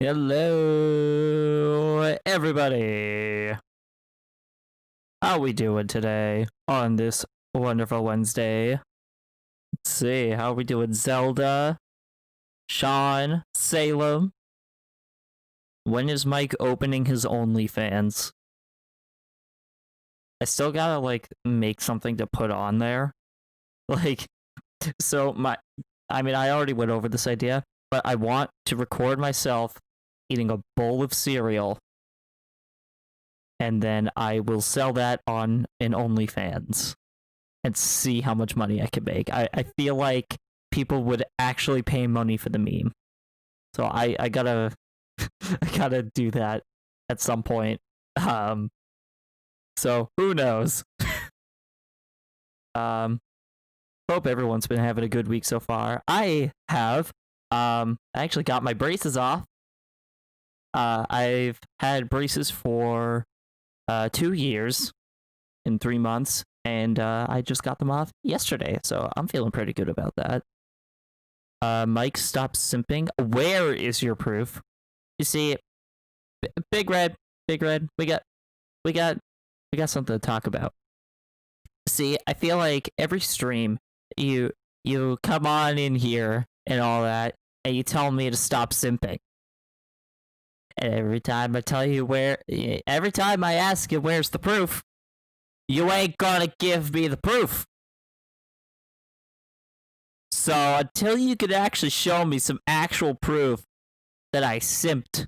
Hello, everybody. How we doing today on this wonderful Wednesday? Let's see, how we doing? Zelda, Sean, Salem. When is Mike opening his OnlyFans? I still gotta make something to put on there. I already went over this idea, but I want to record myself eating a bowl of cereal, and then I will sell that on an OnlyFans and see how much money I can make. I feel like people would actually pay money for the meme. So I gotta I gotta do that at some point. So who knows? Hope everyone's been having a good week so far. I have. I actually got my braces off. I've had braces for 2 years in 3 months, and I just got them off yesterday, so I'm feeling pretty good about that. Mike, stop simping. Where is your proof? You see, Big Red, we got something to talk about. See, I feel like every stream you come on in here and all that, and you tell me to stop simping. And every time I tell you every time I ask you where's the proof, you ain't gonna give me the proof. So until you can actually show me some actual proof that I simped,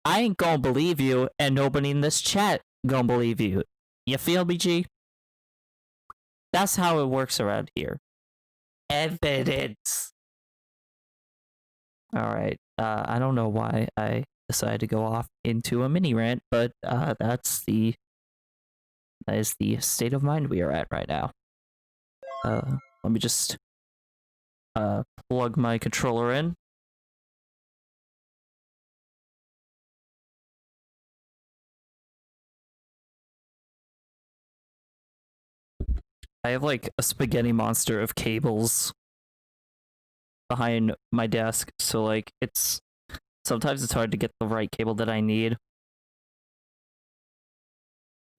I ain't gonna believe you, and nobody in this chat gonna believe you. You feel me, G? That's how it works around here. Evidence. Alright, I don't know why I decided to go off into a mini rant, but that is the state of mind we are at right now. Let me just plug my controller in. I have like a spaghetti monster of cables behind my desk, so like sometimes it's hard to get the right cable that I need.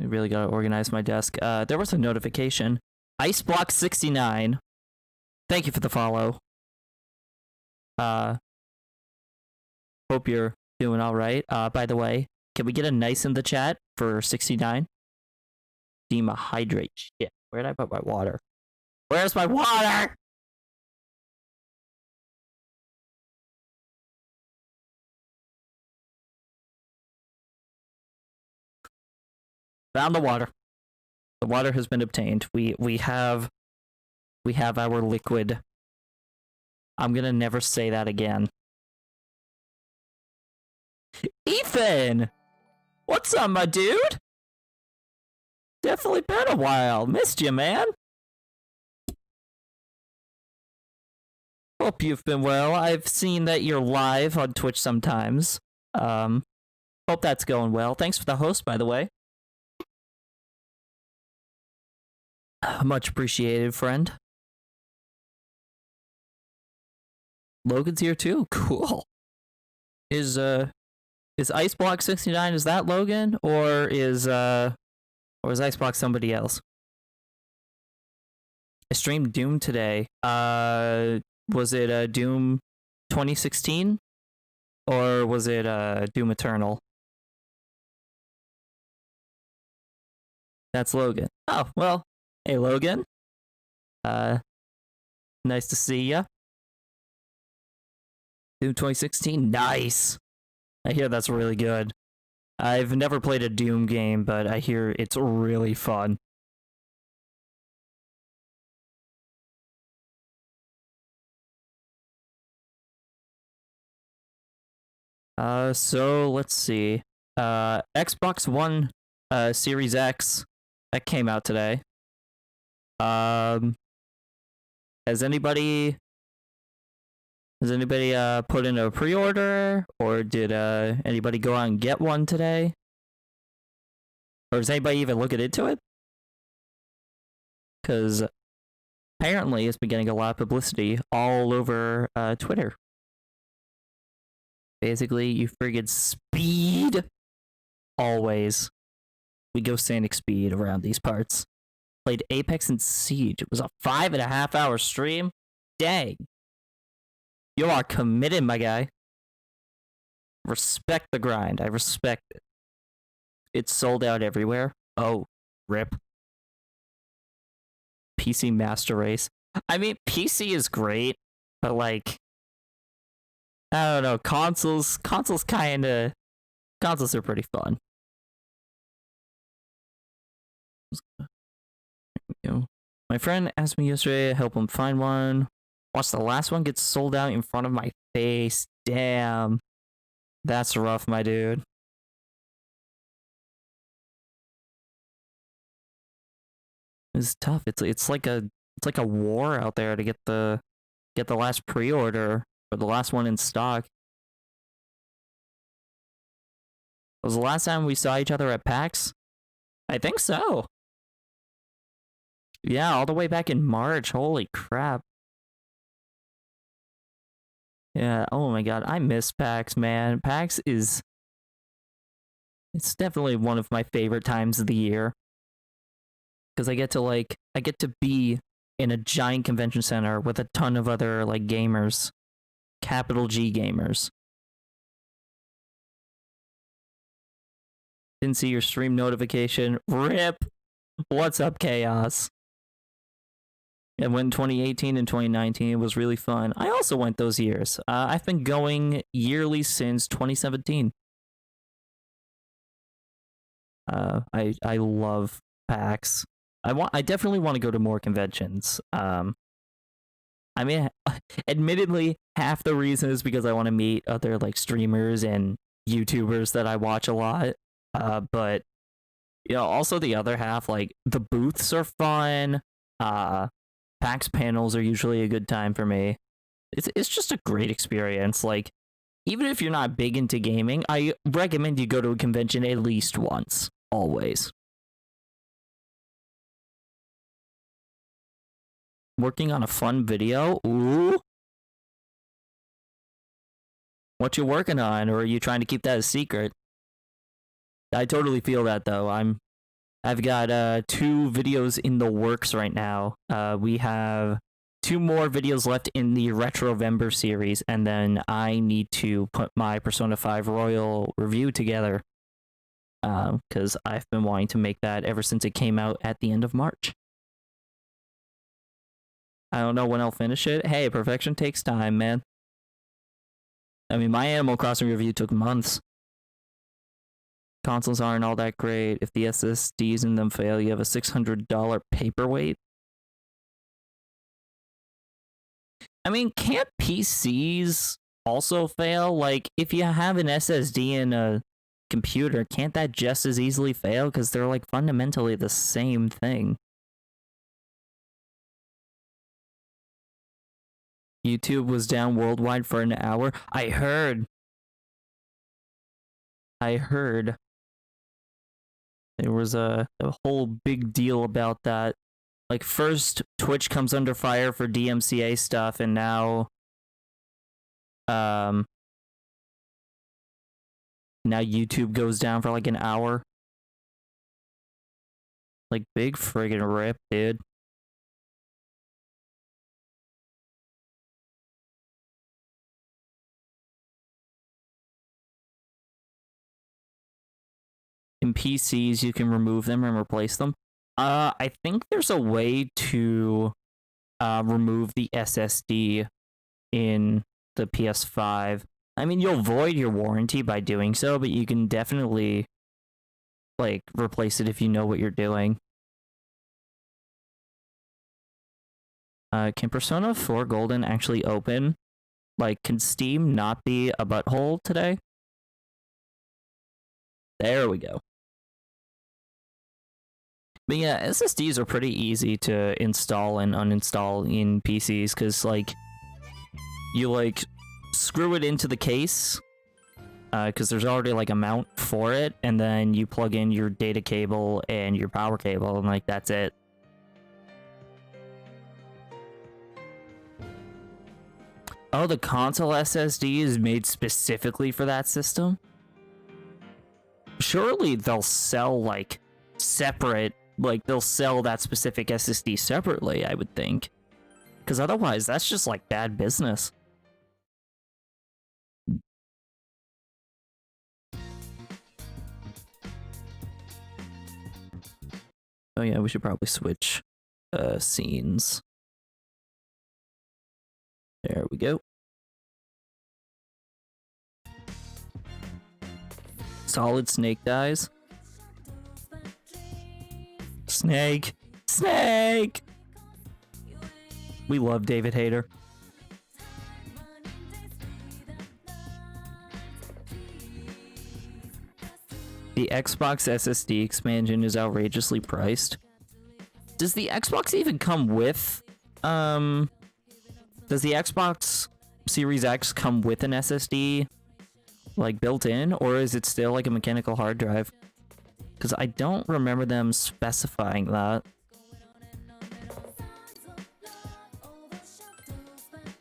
I really gotta organize my desk. There was a notification. Iceblock69. Thank you for the follow. Hope you're doing alright. By the way, can we get a nice in the chat for 69? Dehydrate. Shit. Where did I put my water? Where's my water? Found the water. The water has been obtained. We have our liquid. I'm gonna never say that again. Ethan! What's up, my dude? Definitely been a while. Missed you, man. Hope you've been well. I've seen that you're live on Twitch sometimes. Hope that's going well. Thanks for the host, by the way. Much appreciated, friend. Logan's here too. Cool. Is Iceblock69, is that Logan, or is Iceblock somebody else? I streamed Doom today. Was it Doom 2016, or was it Doom Eternal? That's Logan. Oh, well, hey Logan. Nice to see ya. Doom 2016, nice. I hear that's really good. I've never played a Doom game, but I hear it's really fun. So let's see. Xbox One Series X that came out today. Has anybody put in a pre-order, or did anybody go out and get one today? Or is anybody even looking into it? Because apparently it's been getting a lot of publicity all over Twitter. Basically, you friggin' speed always. We go Sonic speed around these parts. Played Apex and Siege. It was a 5.5-hour stream. Dang. You are committed, my guy. Respect the grind. I respect it. It's sold out everywhere. Oh, rip. PC Master Race. I mean, PC is great, but like, I don't know. Consoles kinda. Consoles are pretty fun. My friend asked me yesterday to help him find one. Watch the last one get sold out in front of my face. Damn. That's rough, my dude. It's tough. It's like a war out there to get the last pre-order or the last one in stock. Was the last time we saw each other at PAX? I think so. Yeah, all the way back in March. Holy crap. Yeah, oh my god, I miss PAX, man. PAX is... It's definitely one of my favorite times of the year. Because I get to be in a giant convention center with a ton of other, like, gamers. Capital G gamers. Didn't see your stream notification. RIP! What's up, Chaos? I went 2018 and 2019. It was really fun. I also went those years. I've been going yearly since 2017. I love PAX. I definitely want to go to more conventions. I mean, admittedly, half the reason is because I want to meet other like streamers and YouTubers that I watch a lot. But you know, also the other half, like the booths are fun. PAX panels are usually a good time for me. It's just a great experience. Like, even if you're not big into gaming, I recommend you go to a convention at least once. Always. Working on a fun video? Ooh. What you working on, or are you trying to keep that a secret? I totally feel that though. I've got 2 videos in the works right now. We have 2 more videos left in the Retrovember series, and then I need to put my Persona 5 Royal review together. Because I've been wanting to make that ever since it came out at the end of March. I don't know when I'll finish it. Hey, perfection takes time, man. I mean, my Animal Crossing review took months. Consoles aren't all that great. If the SSDs in them fail, you have a $600 paperweight. I mean, can't PCs also fail? Like, if you have an SSD in a computer, can't that just as easily fail? Because they're, like, fundamentally the same thing. YouTube was down worldwide for an hour. I heard. There was a whole big deal about that. Like, first, Twitch comes under fire for DMCA stuff, and now... now YouTube goes down for, like, an hour. Like, big friggin' rip, dude. In PCs, you can remove them and replace them. I think there's a way to remove the SSD in the PS5. I mean, you'll void your warranty by doing so, but you can definitely, like, replace it if you know what you're doing. Can Persona 4 Golden actually open? Like, can Steam not be a butthole today? There we go. But yeah, SSDs are pretty easy to install and uninstall in PCs, because, like, you, like, screw it into the case, because there's already, like, a mount for it, and then you plug in your data cable and your power cable, and, like, that's it. Oh, the console SSD is made specifically for that system? Surely they'll sell, like, separate, like, they'll sell that specific SSD separately, I would think. Because otherwise, that's just, like, bad business. Oh yeah, we should probably switch scenes. There we go. Solid Snake dies. Snake! Snake! We love David Hayter. The Xbox SSD expansion is outrageously priced. Does the Xbox even come with, does the Xbox Series X come with an SSD, like, built in, or is it still like a mechanical hard drive? Because I don't remember them specifying that.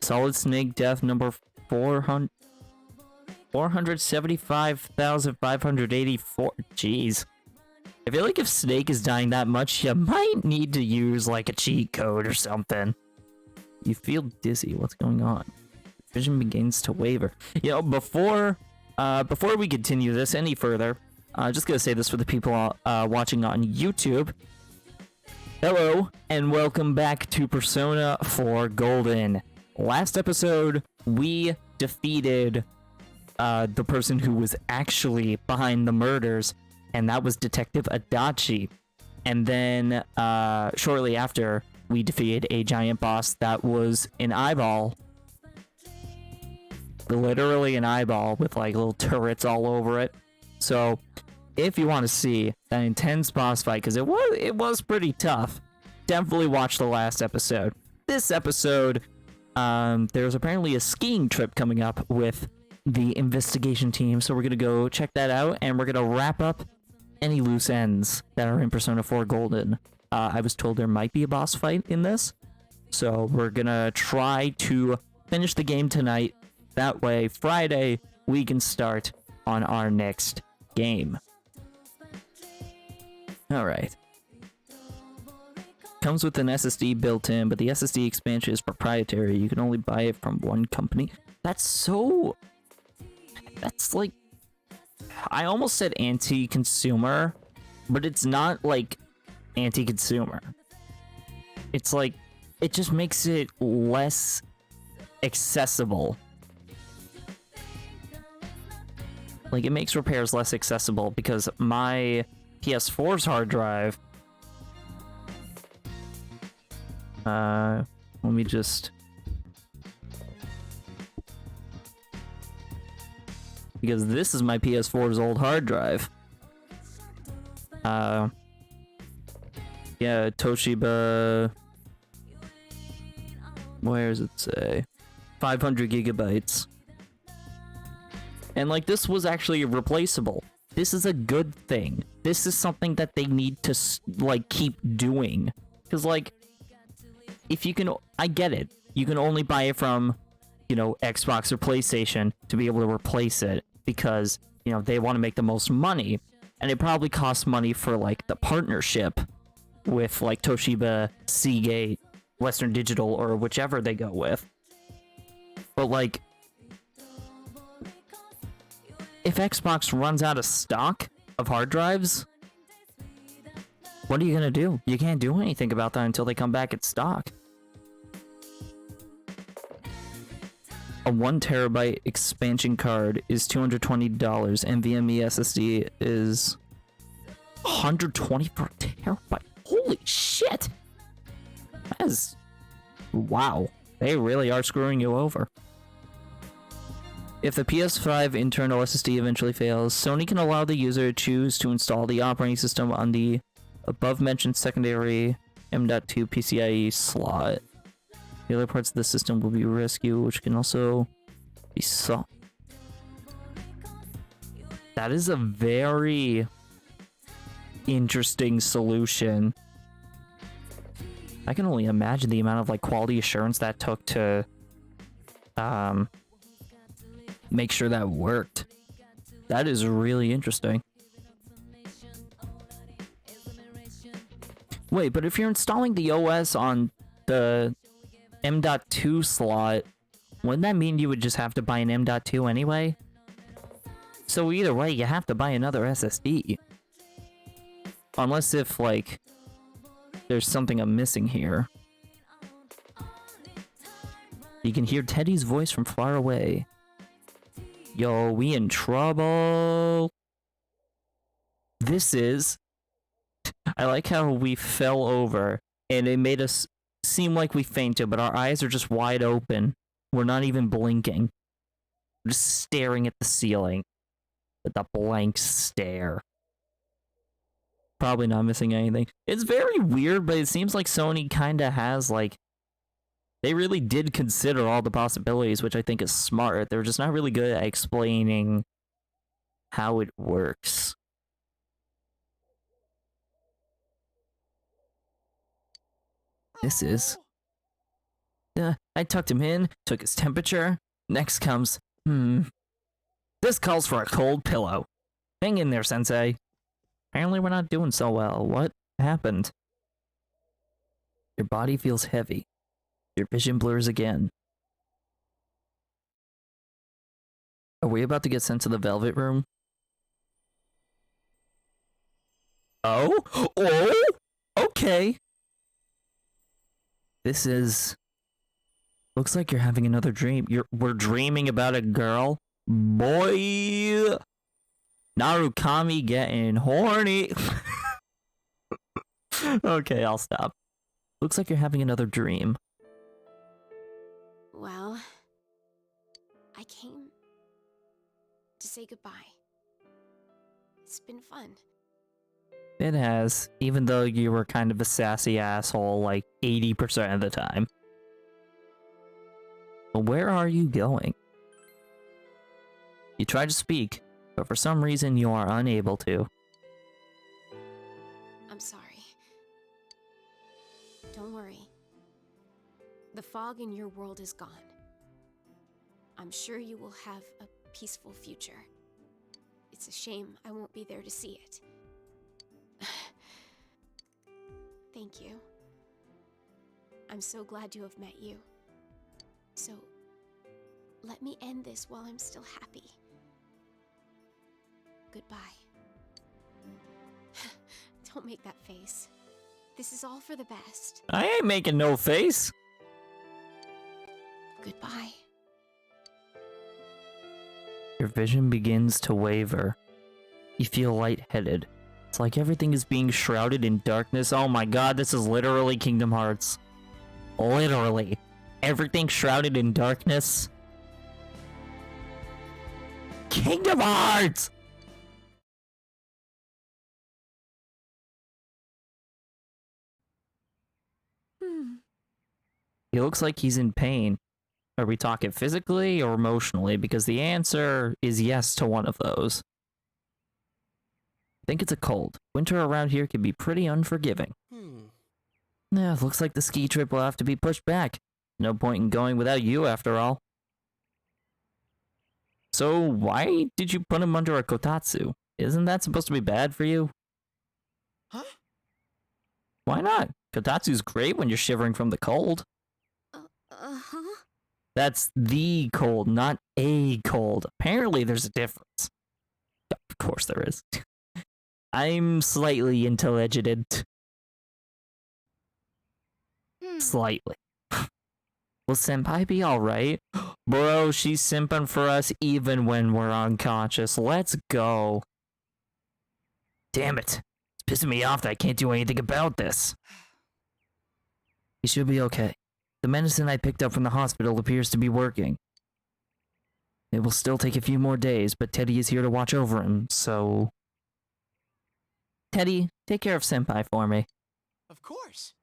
Solid Snake death number 475,584. Jeez. I feel like if Snake is dying that much, you might need to use, like, a cheat code or something. You feel dizzy. What's going on? Vision begins to waver. You know, before we continue this any further, just gonna say this for the people watching on YouTube. Hello, and welcome back to Persona 4 Golden. Last episode, we defeated the person who was actually behind the murders, and that was Detective Adachi. And then, shortly after, we defeated a giant boss that was an eyeball. Literally an eyeball with, like, little turrets all over it. So, if you want to see that intense boss fight, because it was pretty tough, definitely watch the last episode. This episode, there's apparently a skiing trip coming up with the investigation team, so we're gonna go check that out, and we're gonna wrap up any loose ends that are in Persona 4 Golden. I was told there might be a boss fight in this, so we're gonna try to finish the game tonight. That way, Friday, we can start on our next game. Alright. Comes with an SSD built in, but the SSD expansion is proprietary. You can only buy it from one company. That's like... I almost said anti-consumer, but it's not, like, anti-consumer. It's like... It just makes it less accessible. Like, it makes repairs less accessible because my PS4's hard drive... let me just... Because this is my PS4's old hard drive. Yeah, Toshiba... Where does it say? 500 gigabytes. And, like, this was actually replaceable. This is a good thing. This is something that they need to, like, keep doing. Because, like, if you can... I get it. You can only buy it from, you know, Xbox or PlayStation to be able to replace it. Because, you know, they want to make the most money. And it probably costs money for, like, the partnership with, like, Toshiba, Seagate, Western Digital, or whichever they go with. But, like... If Xbox runs out of stock of hard drives, what are you gonna do? You can't do anything about that until they come back in stock. A 1 terabyte expansion card is $220. NVMe SSD is $120 for a terabyte. Holy shit! That is... Wow. They really are screwing you over. If the PS5 internal SSD eventually fails, Sony can allow the user to choose to install the operating system on the above-mentioned secondary M.2 PCIe slot. The other parts of the system will be rescued, which can also be solved. That is a very interesting solution. I can only imagine the amount of, like, quality assurance that took to make sure that worked. That is really interesting. Wait, but if you're installing the OS on the M.2 slot, wouldn't that mean you would just have to buy an M.2 anyway? So either way, you have to buy another SSD. Unless if, like, there's something I'm missing here. You can hear Teddy's voice from far away. Yo, we in trouble. This is... I like how we fell over, and it made us seem like we fainted, but our eyes are just wide open. We're not even blinking. We're just staring at the ceiling with a blank stare. Probably not missing anything. It's very weird, but it seems like Sony kind of has, like... They really did consider all the possibilities, which I think is smart. They're just not really good at explaining how it works. This is... I tucked him in, took his temperature. Next comes, this calls for a cold pillow. Hang in there, Sensei. Apparently we're not doing so well. What happened? Your body feels heavy. Your vision blurs again. Are we about to get sent to the Velvet Room? Oh? Oh? Okay. This is... Looks like you're having another dream. We're dreaming about a girl? Boy! Narukami getting horny. Okay, I'll stop. Looks like you're having another dream. Well, I came to say goodbye. It's been fun. It has, even though you were kind of a sassy asshole like 80% of the time. But where are you going? You try to speak, but for some reason you are unable to. I'm sorry. Don't worry. The fog in your world is gone. I'm sure you will have a peaceful future. It's a shame I won't be there to see it. Thank you. I'm so glad to have met you. So, let me end this while I'm still happy. Goodbye. Don't make that face. This is all for the best. I ain't making no face. Goodbye. Your vision begins to waver. You feel lightheaded. It's like everything is being shrouded in darkness. Oh my god, this is literally Kingdom Hearts. Literally. Everything shrouded in darkness. Kingdom Hearts! He looks like he's in pain. Are we talking physically or emotionally? Because the answer is yes to one of those. I think it's a cold. Winter around here can be pretty unforgiving. Yeah, looks like the ski trip will have to be pushed back. No point in going without you, after all. So, why did you put him under a kotatsu? Isn't that supposed to be bad for you? Huh? Why not? Kotatsu's great when you're shivering from the cold. Uh-huh. That's the cold, not a cold. Apparently there's a difference. Of course there is. I'm slightly intelligent. Slightly. Will Senpai be alright? Bro, she's simping for us even when we're unconscious. Let's go. Damn it. It's pissing me off that I can't do anything about this. He should be okay. The medicine I picked up from the hospital appears to be working. It will still take a few more days, but Teddy is here to watch over him, so... Teddy, take care of Senpai for me. Of course.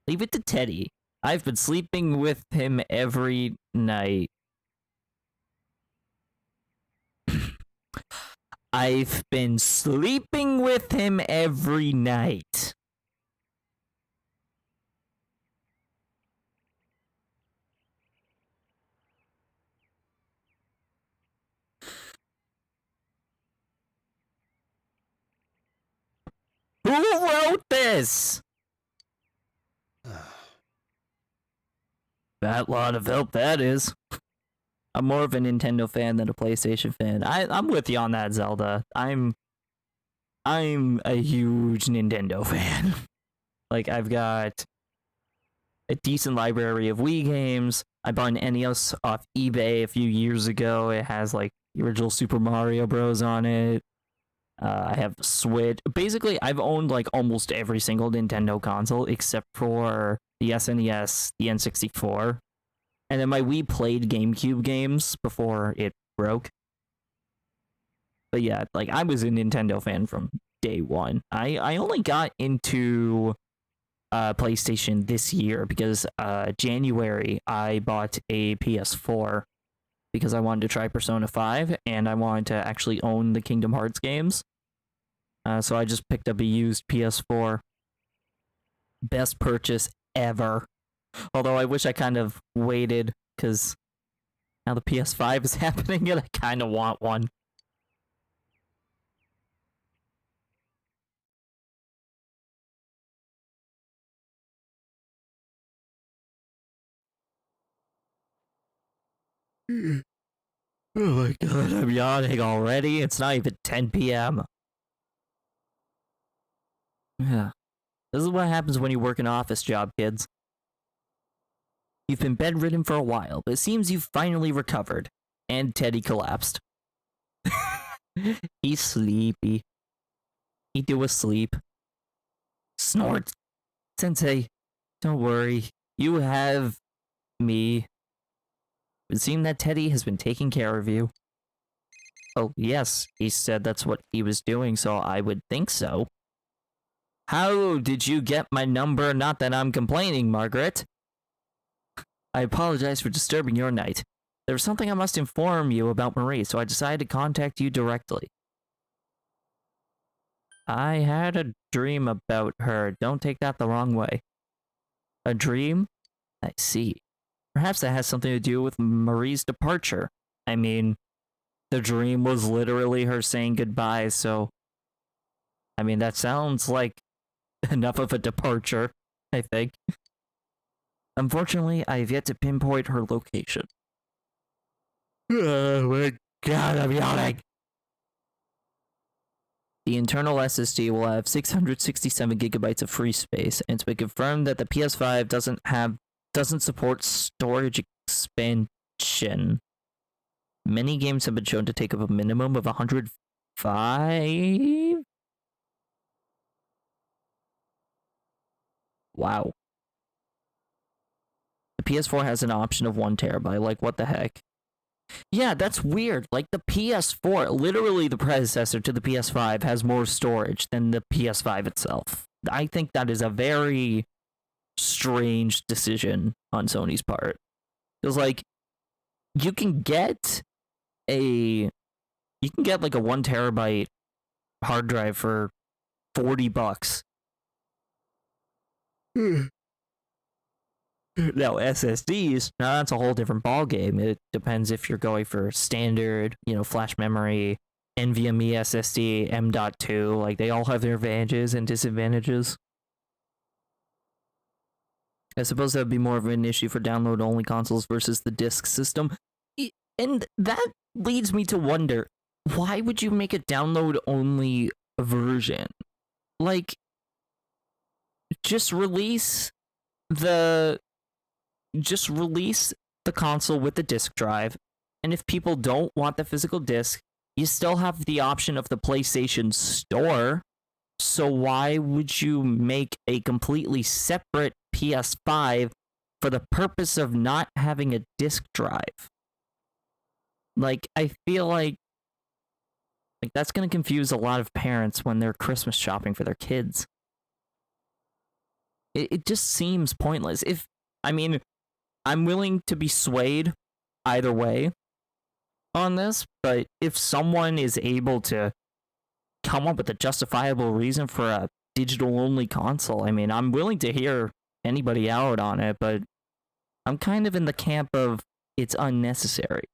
Leave it to Teddy. I've been sleeping with him every night. I've been sleeping with him every night. Who wrote this? Fat lot of help that is. I'm more of a Nintendo fan than a PlayStation fan. I'm with you on that, Zelda. I'm a huge Nintendo fan. Like, I've got a decent library of Wii games. I bought an NES off eBay a few years ago. It has like the original Super Mario Bros. On it. I have Switch. Basically, I've owned like almost every single Nintendo console except for the SNES, the N64, and then my Wii played GameCube games before it broke. But yeah, like I was a Nintendo fan from day one. I only got into PlayStation this year because January I bought a PS4 because I wanted to try Persona 5 and I wanted to actually own the Kingdom Hearts games. So I just picked up a used PS4. Best purchase ever. Although I wish I kind of waited because now the PS5 is happening and I kind of want one. Oh my god, I'm yawning already. It's not even 10 p.m. Yeah. This is what happens when you work an office job, kids. You've been bedridden for a while, but it seems you've finally recovered. And Teddy collapsed. He's sleepy. He do asleep. Snort. Sensei, don't worry. You have me. It would seem that Teddy has been taking care of you. Oh, yes, he said that's what he was doing, so I would think so. How did you get my number? Not that I'm complaining, Margaret. I apologize for disturbing your night. There was something I must inform you about Marie, so I decided to contact you directly. I had a dream about her. Don't take that the wrong way. A dream? I see. Perhaps that has something to do with Marie's departure. I mean, the dream was literally her saying goodbye, so... I mean, that sounds like enough of a departure, I think. Unfortunately, I have yet to pinpoint her location. Oh my god, I'm yawning! The internal SSD will have 667 gigabytes of free space, and it's been confirmed that the PS5 doesn't support storage expansion. Many games have been shown to take up a minimum of 105? Wow. The PS4 has an option of 1 terabyte, like what the heck? Yeah, that's weird. Like the PS4, literally the predecessor to the PS5, has more storage than the PS5 itself. I think that is a very strange decision on Sony's part. Because like you can get like a 1 terabyte hard drive for $40. Now SSDs, now that's a whole different ballgame. It depends if you're going for standard, flash memory, NVMe SSD, M.2. Like they all have their advantages and disadvantages. I suppose that would be more of an issue for download-only consoles versus the disk system. And that leads me to wonder, why would you make a download-only version? Like, just release the console with the disk drive, and if people don't want the physical disc, you still have the option of the PlayStation Store. So why would you make a completely separate PS5 for the purpose of not having a disk drive? Like, I feel like that's going to confuse a lot of parents when they're Christmas shopping for their kids. It just seems pointless. I'm willing to be swayed either way on this, but if someone is able to come up with a justifiable reason for a digital-only console, I'm willing to hear anybody out on it, but I'm kind of in the camp of it's unnecessary.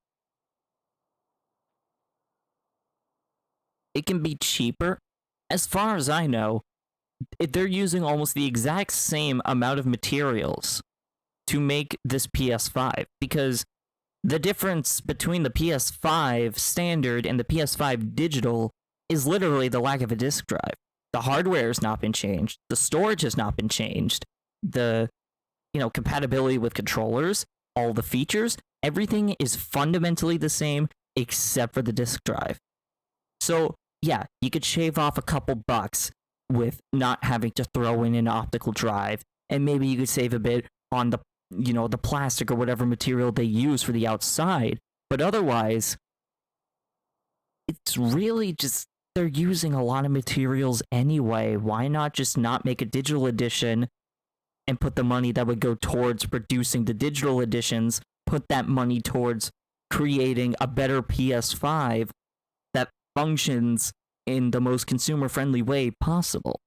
It can be cheaper. As far as I know, they're using almost the exact same amount of materials to make this PS5, because the difference between the PS5 standard and the PS5 digital is literally the lack of a disk drive. The hardware has not been changed. The storage has not been changed. The, compatibility with controllers, all the features, everything is fundamentally the same except for the disk drive. So, yeah, you could shave off a couple bucks with not having to throw in an optical drive, and maybe you could save a bit on the the plastic or whatever material they use for the outside. But otherwise, it's really just, they're using a lot of materials anyway. Why not just not make a digital edition and put the money that would go towards producing the digital editions, put that money towards creating a better PS5 that functions in the most consumer-friendly way possible?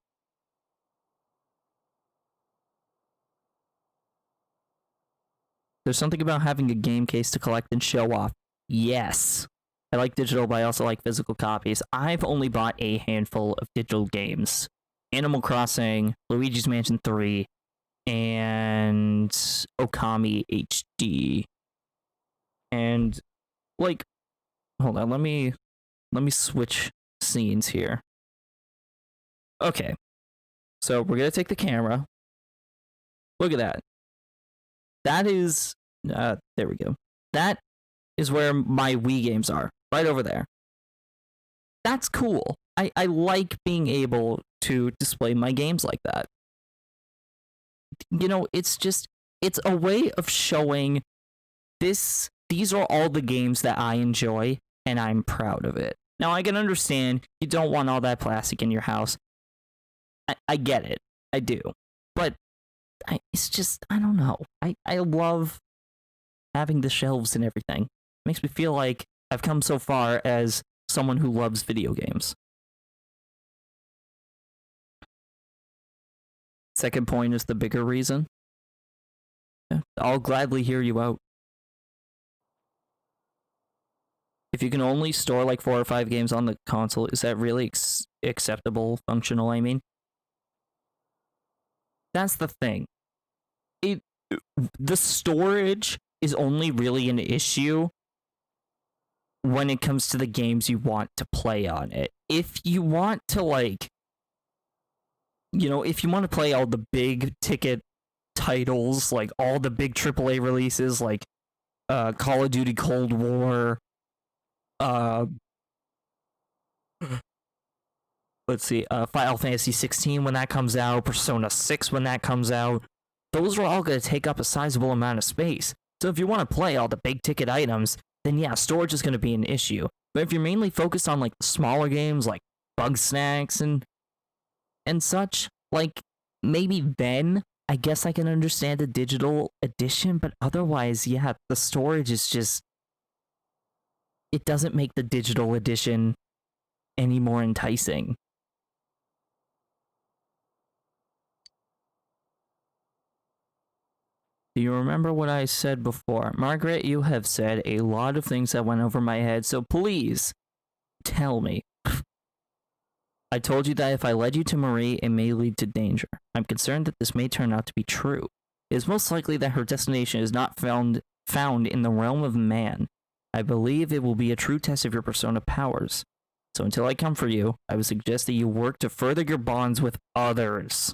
There's something about having a game case to collect and show off. Yes. I like digital, but I also like physical copies. I've only bought a handful of digital games. Animal Crossing, Luigi's Mansion 3, and Okami HD. And, hold on, let me switch scenes here. Okay. So we're gonna take the camera. Look at that. That is, there we go. That is where my Wii games are, right over there. That's cool. I like being able to display my games like that. It's a way of showing these are all the games that I enjoy, and I'm proud of it. Now, I can understand you don't want all that plastic in your house. I get it. I do. But it's just, I don't know. I love having the shelves and everything. It makes me feel like I've come so far as someone who loves video games. Second point is the bigger reason. Yeah, I'll gladly hear you out. If you can only store like 4 or 5 games on the console, is that really acceptable, functional, I mean? That's the thing. The storage is only really an issue when it comes to the games you want to play on it. If you want to if you want to play all the big ticket titles, like all the big AAA releases, like Call of Duty Cold War, let's see, Final Fantasy 16 when that comes out, Persona 6 when that comes out, those are all going to take up a sizable amount of space. So if you want to play all the big ticket items, then yeah, storage is going to be an issue. But if you're mainly focused on like the smaller games like Bugsnax and such, like maybe then I guess I can understand the digital edition, but otherwise, yeah, the storage is just, it doesn't make the digital edition any more enticing. Do you remember what I said before? Margaret, you have said a lot of things that went over my head, so please tell me. I told you that if I led you to Marie, it may lead to danger. I'm concerned that this may turn out to be true. It is most likely that her destination is not found in the realm of man. I believe it will be a true test of your persona powers. So until I come for you, I would suggest that you work to further your bonds with others.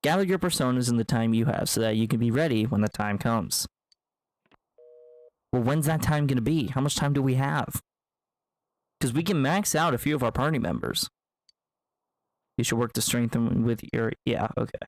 Gather your personas in the time you have so that you can be ready when the time comes. Well, when's that time going to be? How much time do we have? Because we can max out a few of our party members. You should work to strengthen with your... Yeah, okay.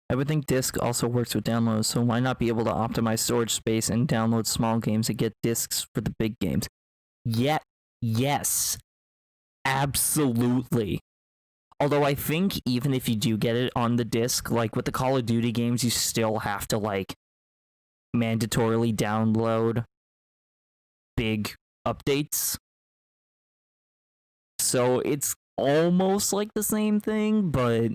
I would think disk also works with downloads, so why not be able to optimize storage space and download small games and get discs for the big games? Yes. Absolutely. Although I think even if you do get it on the disc, like with the Call of Duty games, you still have to mandatorily download big updates. So it's almost like the same thing, but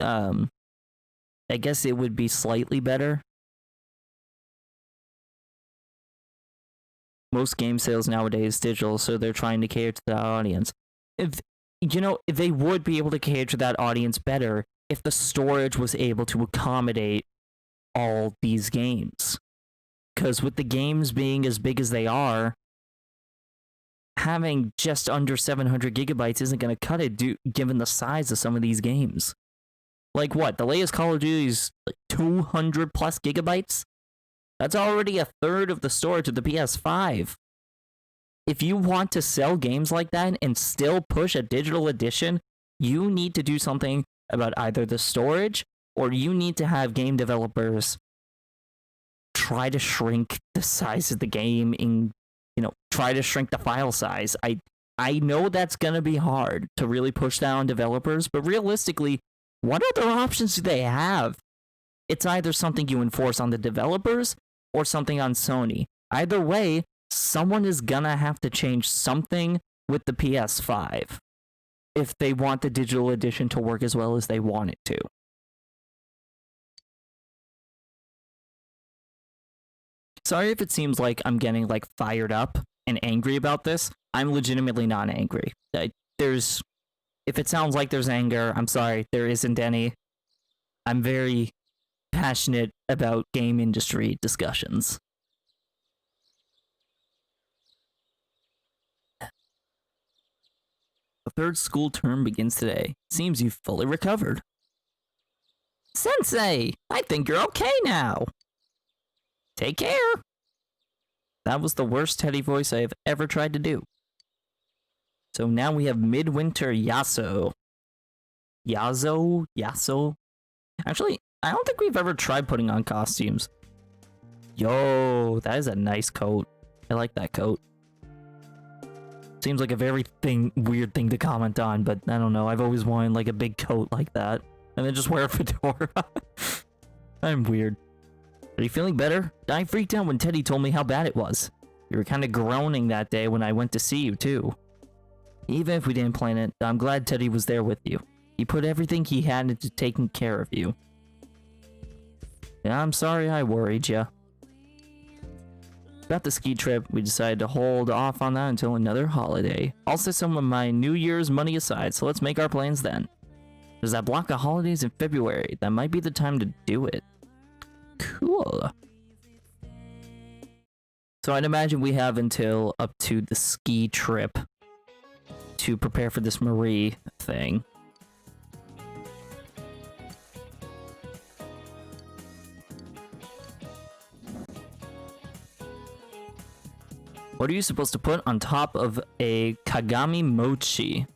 I guess it would be slightly better. most game sales nowadays digital, so they're trying to cater to that audience. If they would be able to cater to that audience better if the storage was able to accommodate all these games. Because with the games being as big as they are, having just under 700 gigabytes isn't going to cut it, given the size of some of these games. Like what? The latest Call of Duty is like 200 plus gigabytes? That's already a third of the storage of the PS5. If you want to sell games like that and still push a digital edition, you need to do something about either the storage, or you need to have game developers try to shrink the size of the game and, try to shrink the file size. I know that's going to be hard to really push that on developers, but realistically, what other options do they have? It's either something you enforce on the developers or something on Sony. Either way, someone is gonna have to change something with the PS5 if they want the digital edition to work as well as they want it to. Sorry if it seems like I'm getting fired up and angry about this. I'm legitimately not angry. If it sounds like there's anger, I'm sorry, there isn't any. I'm very passionate about game industry discussions. The third school term begins today. Seems you've fully recovered. Sensei, I think you're okay now. Take care. That was the worst Teddy voice I have ever tried to do. So now we have Midwinter Yasuo. Yasuo? Actually, I don't think we've ever tried putting on costumes. Yo, that is a nice coat. I like that coat. Seems like a very weird thing to comment on, but I don't know. I've always wanted a big coat like that. And then just wear a fedora. I'm weird. Are you feeling better? I freaked out when Teddy told me how bad it was. You were kind of groaning that day when I went to see you, too. Even if we didn't plan it, I'm glad Teddy was there with you. He put everything he had into taking care of you. Yeah, I'm sorry I worried ya. About the ski trip, we decided to hold off on that until another holiday. I'll set some of my New Year's money aside, so let's make our plans then. There's that block of holidays in February. That might be the time to do it. Cool. So I'd imagine we have until up to the ski trip to prepare for this Marie thing. What are you supposed to put on top of a Kagami Mochi?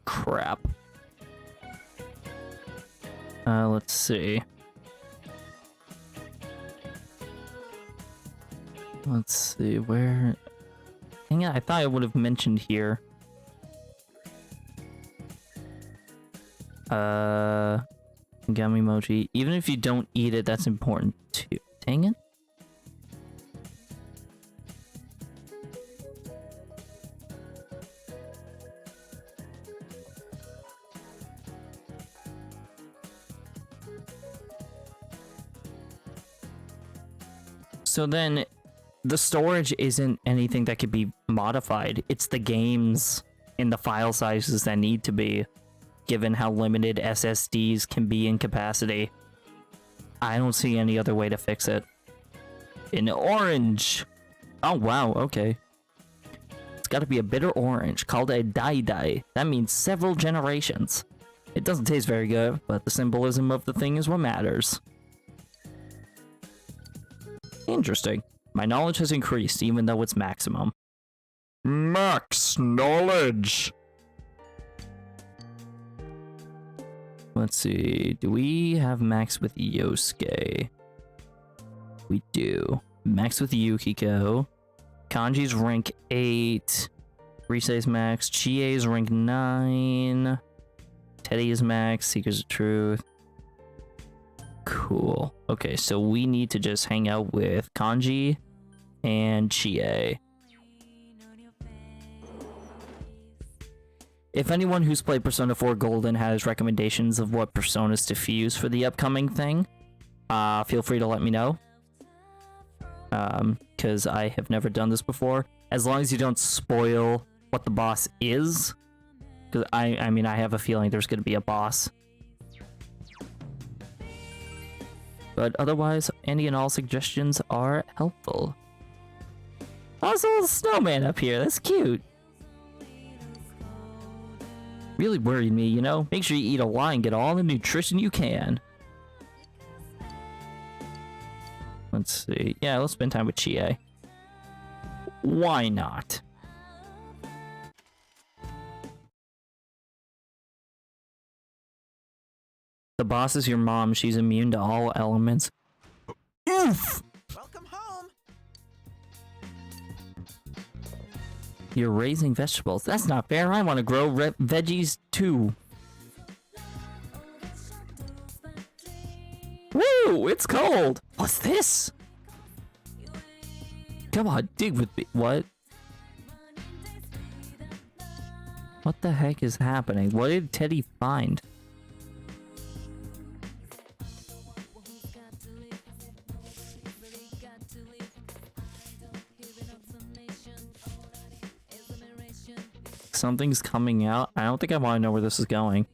Crap. Let's see. Let's see, where... Dang it, I thought I would have mentioned here. Kagami Mochi. Even if you don't eat it, that's important too. Dang it. So then, the storage isn't anything that could be modified. It's the games and the file sizes that need to be, given how limited SSDs can be in capacity. I don't see any other way to fix it. In orange! Oh wow, okay. It's gotta be a bitter orange, called a dai-dai. That means several generations. It doesn't taste very good, but the symbolism of the thing is what matters. Interesting. My knowledge has increased, even though it's maximum. Max knowledge! Let's see, do we have max with Yosuke? We do. Max with Yukiko. Kanji's rank 8. Risei's max. Chie's rank 9. Teddy is max. Seekers of Truth. Cool. Okay, so we need to just hang out with Kanji and Chie. If anyone who's played Persona 4 Golden has recommendations of what personas to fuse for the upcoming thing, feel free to let me know. because I have never done this before. As long as you don't spoil what the boss is, because I mean, I have a feeling there's going to be a boss. But otherwise, any and all suggestions are helpful. Oh, there's a little snowman up here. That's cute. Really worried me, you know? Make sure you eat a lot and get all the nutrition you can. Let's see. Yeah, let's spend time with Chie. Why not? The boss is your mom. She's immune to all elements. Oof! Welcome home. You're raising vegetables. That's not fair. I want to grow veggies too. Woo! It's cold. What's this? Come on, dig with me. What? What the heck is happening? What did Teddy find? Something's coming out. I don't think I want to know where this is going.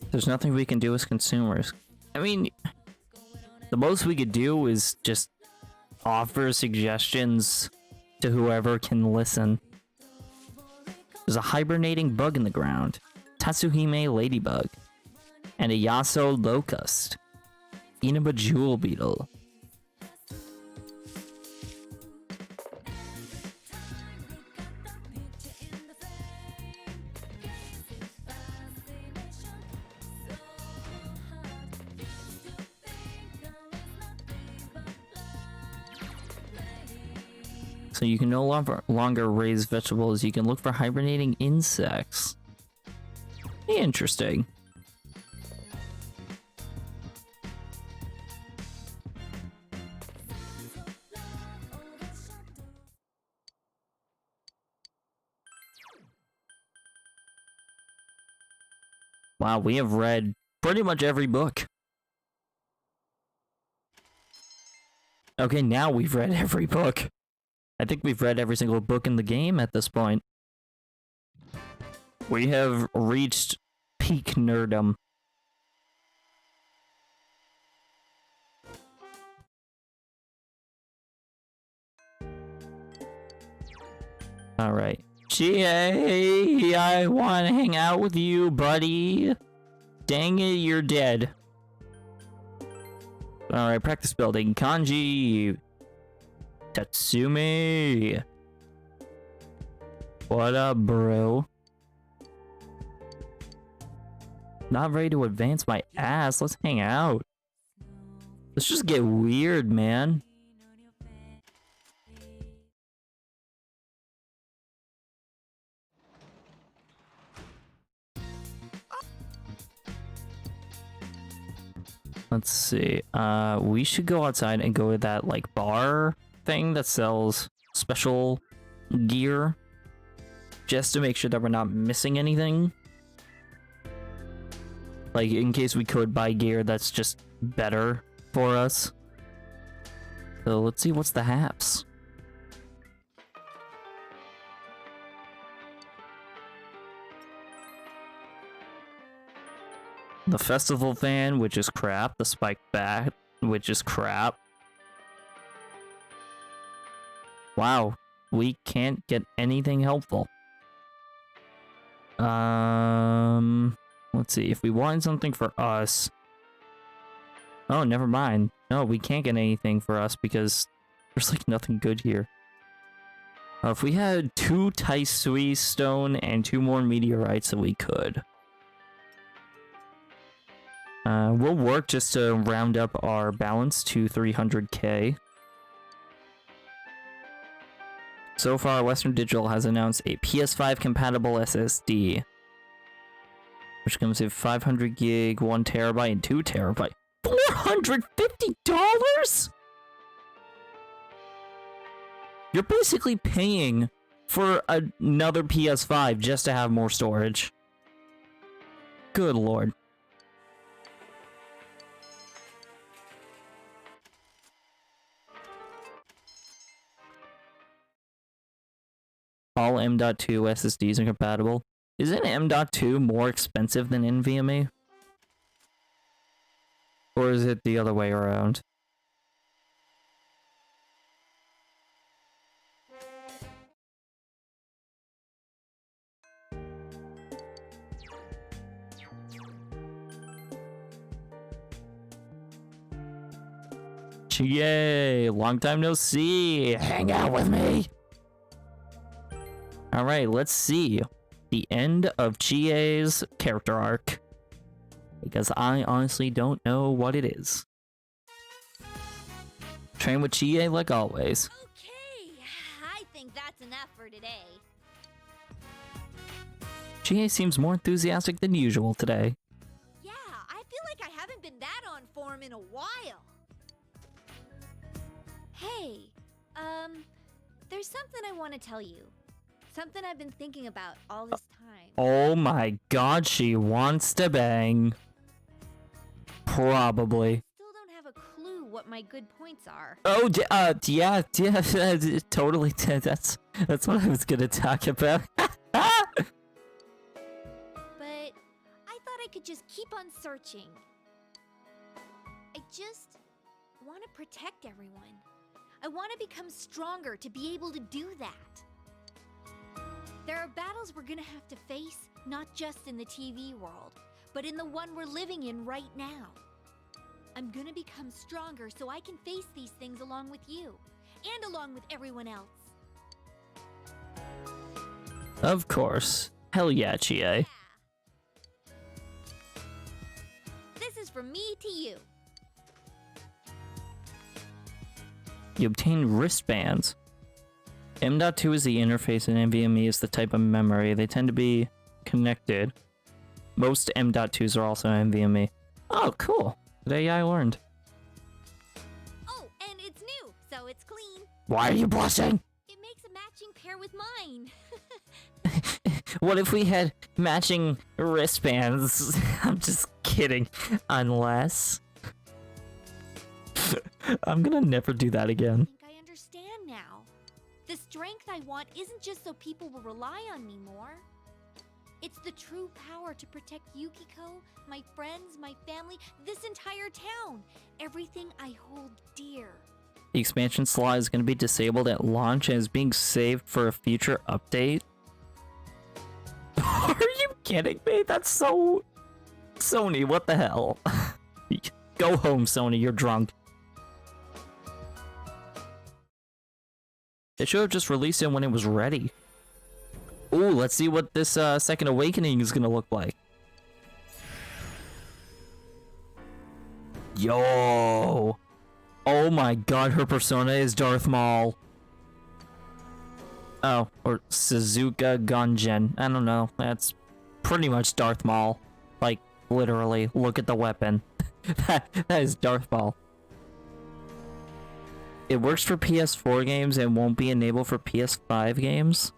There's nothing we can do as consumers. I mean, the most we could do is just offer suggestions to whoever can listen. There's a hibernating bug in the ground, Tatsuhime ladybug, and a Yaso locust, Inaba jewel beetle. So you can no longer raise vegetables, you can look for hibernating insects. Interesting. Wow, we have read pretty much every book. Okay, now we've read every book. I think we've read every single book in the game at this point. We have reached peak nerdom. Alright. Chie, I want to hang out with you, buddy. Dang it, you're dead. Alright, practice building. Kanji. Tatsumi. What up, bro? Not ready to advance my ass. Let's hang out. Let's just get weird, man. Let's see. We should go outside and go to that like bar thing that sells special gear, just to make sure that we're not missing anything. Like in case we could buy gear that's just better for us. So let's see what's the haps. The festival fan, which is crap. The spiked bat, which is crap. Wow, we can't get anything helpful. Let's see, if we want something for us... Oh, never mind. No, we can't get anything for us because there's like nothing good here. If we had 2 Taisui stone and 2 more meteorites, then we could. We'll work just to round up our balance to 300k. So far, Western Digital has announced a PS5 compatible SSD, which comes with 500 gig, 1 terabyte, and 2 terabyte. $450? You're basically paying for another PS5 just to have more storage. Good lord. all M.2 SSDs are compatible. Isn't M.2 more expensive than NVMe? Or is it the other way around? Yay! Long time no see! Hang out with me! Alright, let's see. The end of Chie's character arc. Because I honestly don't know what it is. Train with Chie like always. Okay, I think that's enough for today. Chie seems more enthusiastic than usual today. Yeah, I feel like I haven't been that on form in a while. Hey, there's something I want to tell you. Something I've been thinking about all this time. Oh my god, she wants to bang. Probably. Still don't have a clue what my good points are. Oh, yeah, totally. That's what I was gonna talk about. But I thought I could just keep on searching. I just want to protect everyone. I want to become stronger to be able to do that. There are battles we're gonna have to face, not just in the TV world, but in the one we're living in right now. I'm gonna become stronger so I can face these things along with you, and along with everyone else. Of course. Hell yeah, Chie. Yeah. This is from me to you. You obtain wristbands. M.2 is the interface and NVMe is the type of memory. They tend to be connected. Most M.2s are also NVMe. Oh, cool. Today I learned. Oh, and it's new, so it's clean. Why are you blushing? It makes a matching pair with mine. What if we had matching wristbands? I'm just kidding. Unless... I'm gonna never do that again. I think I understand now. The strength I want isn't just so people will rely on me more. It's the true power to protect Yukiko, my friends, my family, this entire town. Everything I hold dear. The expansion slot is gonna be disabled at launch and is being saved for a future update. Are you kidding me? That's so... Sony, what the hell? Go home, Sony, you're drunk. They should have just released it when it was ready. Ooh, let's see what this Second Awakening is gonna look like. Yo! Oh my god, her persona is Darth Maul. Oh, or Suzuka Gungen. I don't know. That's pretty much Darth Maul. Like, literally, look at the weapon. that is Darth Maul. It works for PS4 games and won't be enabled for PS5 games.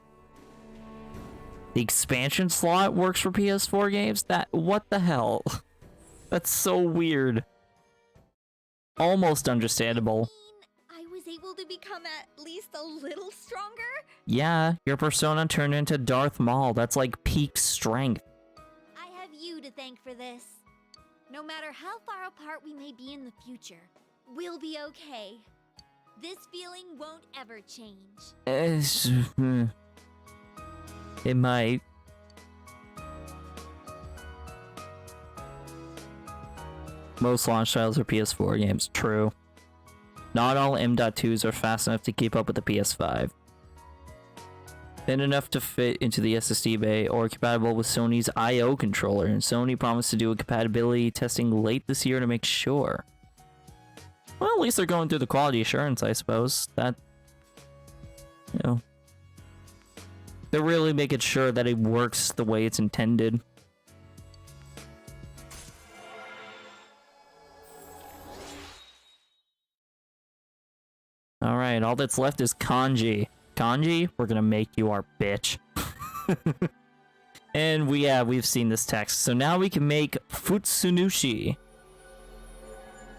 The expansion slot works for PS4 games? What the hell? That's so weird. Almost understandable. I was able to become at least a little stronger? Yeah, your persona turned into Darth Maul. That's like peak strength. I have you to thank for this. No matter how far apart we may be in the future, we'll be okay. This feeling won't ever change. It might. Most launch titles are PS4 games. True. Not all M.2s are fast enough to keep up with the PS5. Thin enough to fit into the SSD bay or compatible with Sony's I/O controller, and Sony promised to do a compatibility testing late this year to make sure. Well, at least they're going through the quality assurance, I suppose. That, you know, they're really making sure that it works the way it's intended. Alright, all that's left is Kanji. Kanji, we're gonna make you our bitch. And we've seen this text. So now we can make Futsunushi.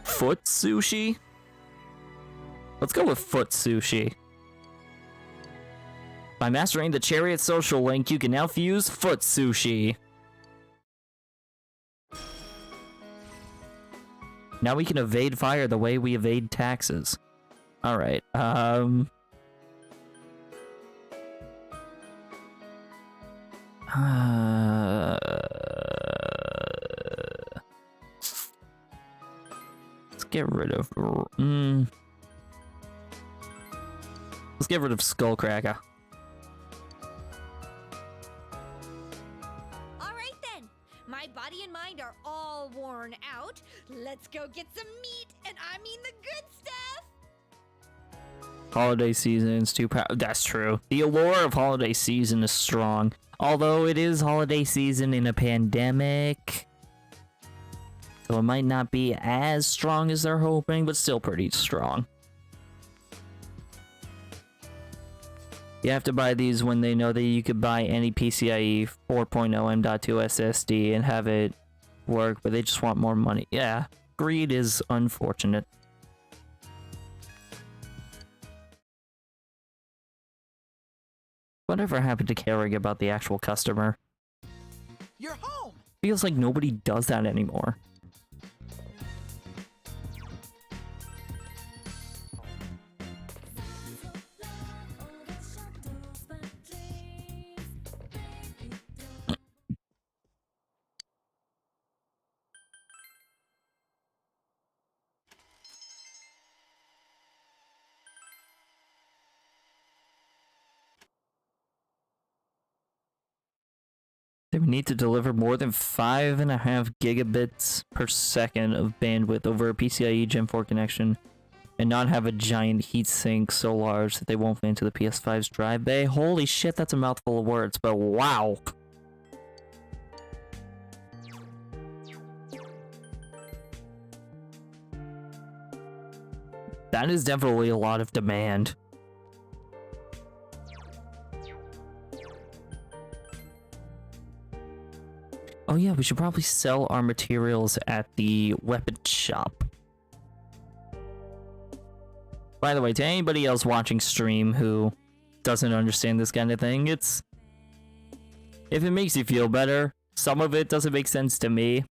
Foot sushi? Let's go with foot sushi. By mastering the Chariot social link, you can now fuse foot sushi. Now we can evade fire the way we evade taxes. Alright, let's get rid of... Let's get rid of Skullcracker. Alright then. My body and mind are all worn out. Let's go get some meat, and I mean the good stuff! Holiday season's too that's true. The allure of holiday season is strong. Although it is holiday season in a pandemic. So it might not be as strong as they're hoping, but still pretty strong. You have to buy these when they know that you could buy any PCIe 4.0 M.2 SSD and have it work, but they just want more money. Yeah, greed is unfortunate. Whatever happened to caring about the actual customer? You're home. Feels like nobody does that anymore. They would need to deliver more than 5.5 gigabits per second of bandwidth over a PCIe Gen 4 connection and not have a giant heatsink so large that they won't fit into the PS5's drive bay. Holy shit, that's a mouthful of words, but wow. That is definitely a lot of demand. Oh yeah, we should probably sell our materials at the weapon shop. By the way, to anybody else watching stream who doesn't understand this kind of thing, if it makes you feel better, some of it doesn't make sense to me.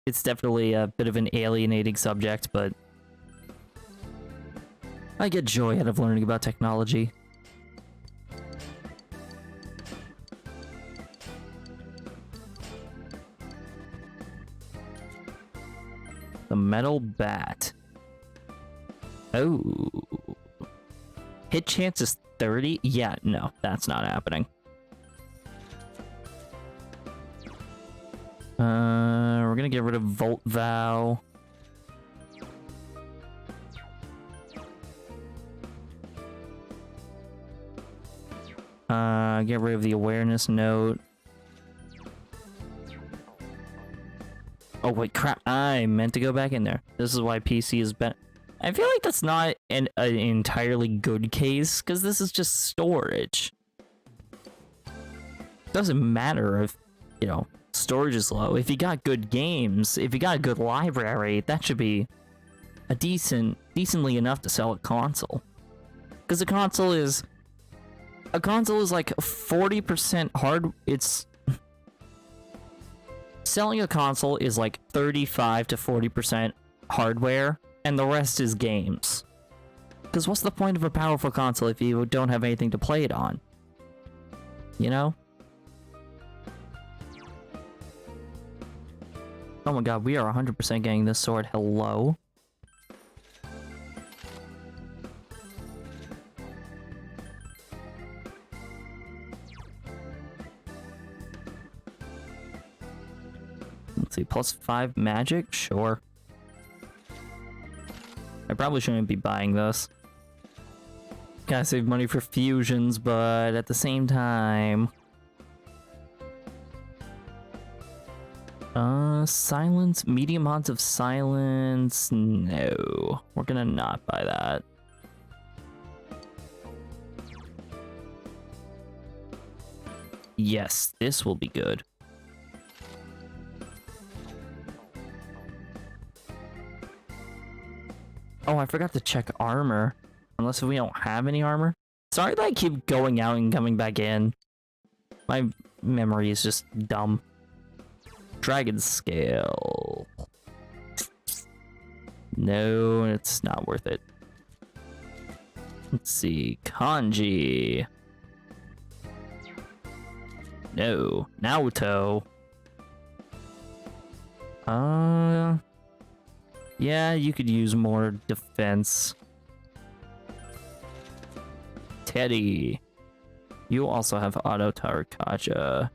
It's definitely a bit of an alienating subject, but I get joy out of learning about technology. The metal bat. Oh. Hit chance is 30? Yeah, no, that's not happening. We're gonna get rid of Volt Vow. Get rid of the awareness note. Oh wait, crap! I meant to go back in there. This is why PC is better. I feel like that's not an entirely good case, because this is just storage. Doesn't matter if, you know, storage is low. If you got good games, if you got a good library, that should be a decently enough to sell a console. Because a console is like 40% hard. Selling a console is like 35 to 40% hardware, and the rest is games. Because what's the point of a powerful console if you don't have anything to play it on? You know? Oh my god, we are 100% getting this sword. Hello? Let's see, +5 magic? Sure. I probably shouldn't be buying this. Gotta save money for fusions, but at the same time... silence? Medium odds of silence? No. We're gonna not buy that. Yes, this will be good. Oh, I forgot to check armor. Unless we don't have any armor. Sorry that I keep going out and coming back in. My memory is just dumb. Dragon Scale. No, it's not worth it. Let's see. Kanji. No. Naoto. Yeah, you could use more defense. Teddy. You also have Auto Tarkaja.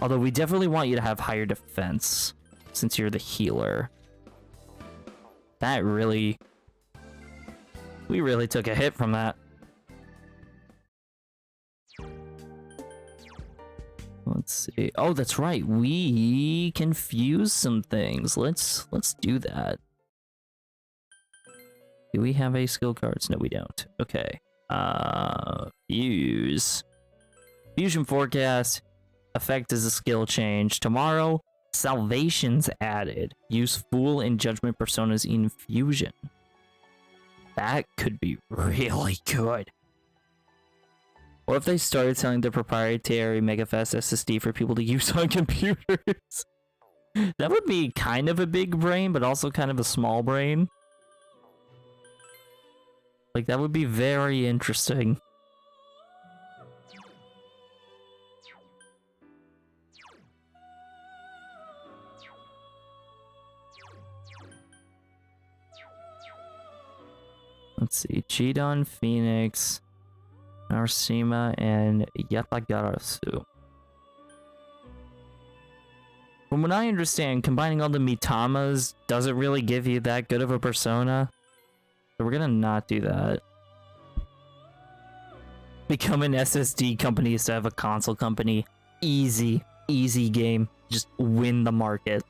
Although we definitely want you to have higher defense, since you're the healer. That really... We really took a hit from that. Let's see. Oh, that's right. We can fuse some things. Let's do that. Do we have a skill cards? No, we don't. Okay. Fuse. Fusion Forecast. Effect is a skill change. Tomorrow, Salvation's added. Use Fool and Judgment Personas in Fusion. That could be really good. What if they started selling the proprietary MegaFast SSD for people to use on computers? That would be kind of a big brain, but also kind of a small brain. Like, that would be very interesting. Let's see. Chidon, Phoenix, Narasima, and Yatagarasu. From what I understand, combining all the Mitamas doesn't really give you that good of a persona. So we're gonna not do that. Become an SSD company instead of a console company. Easy. Easy game. Just win the market.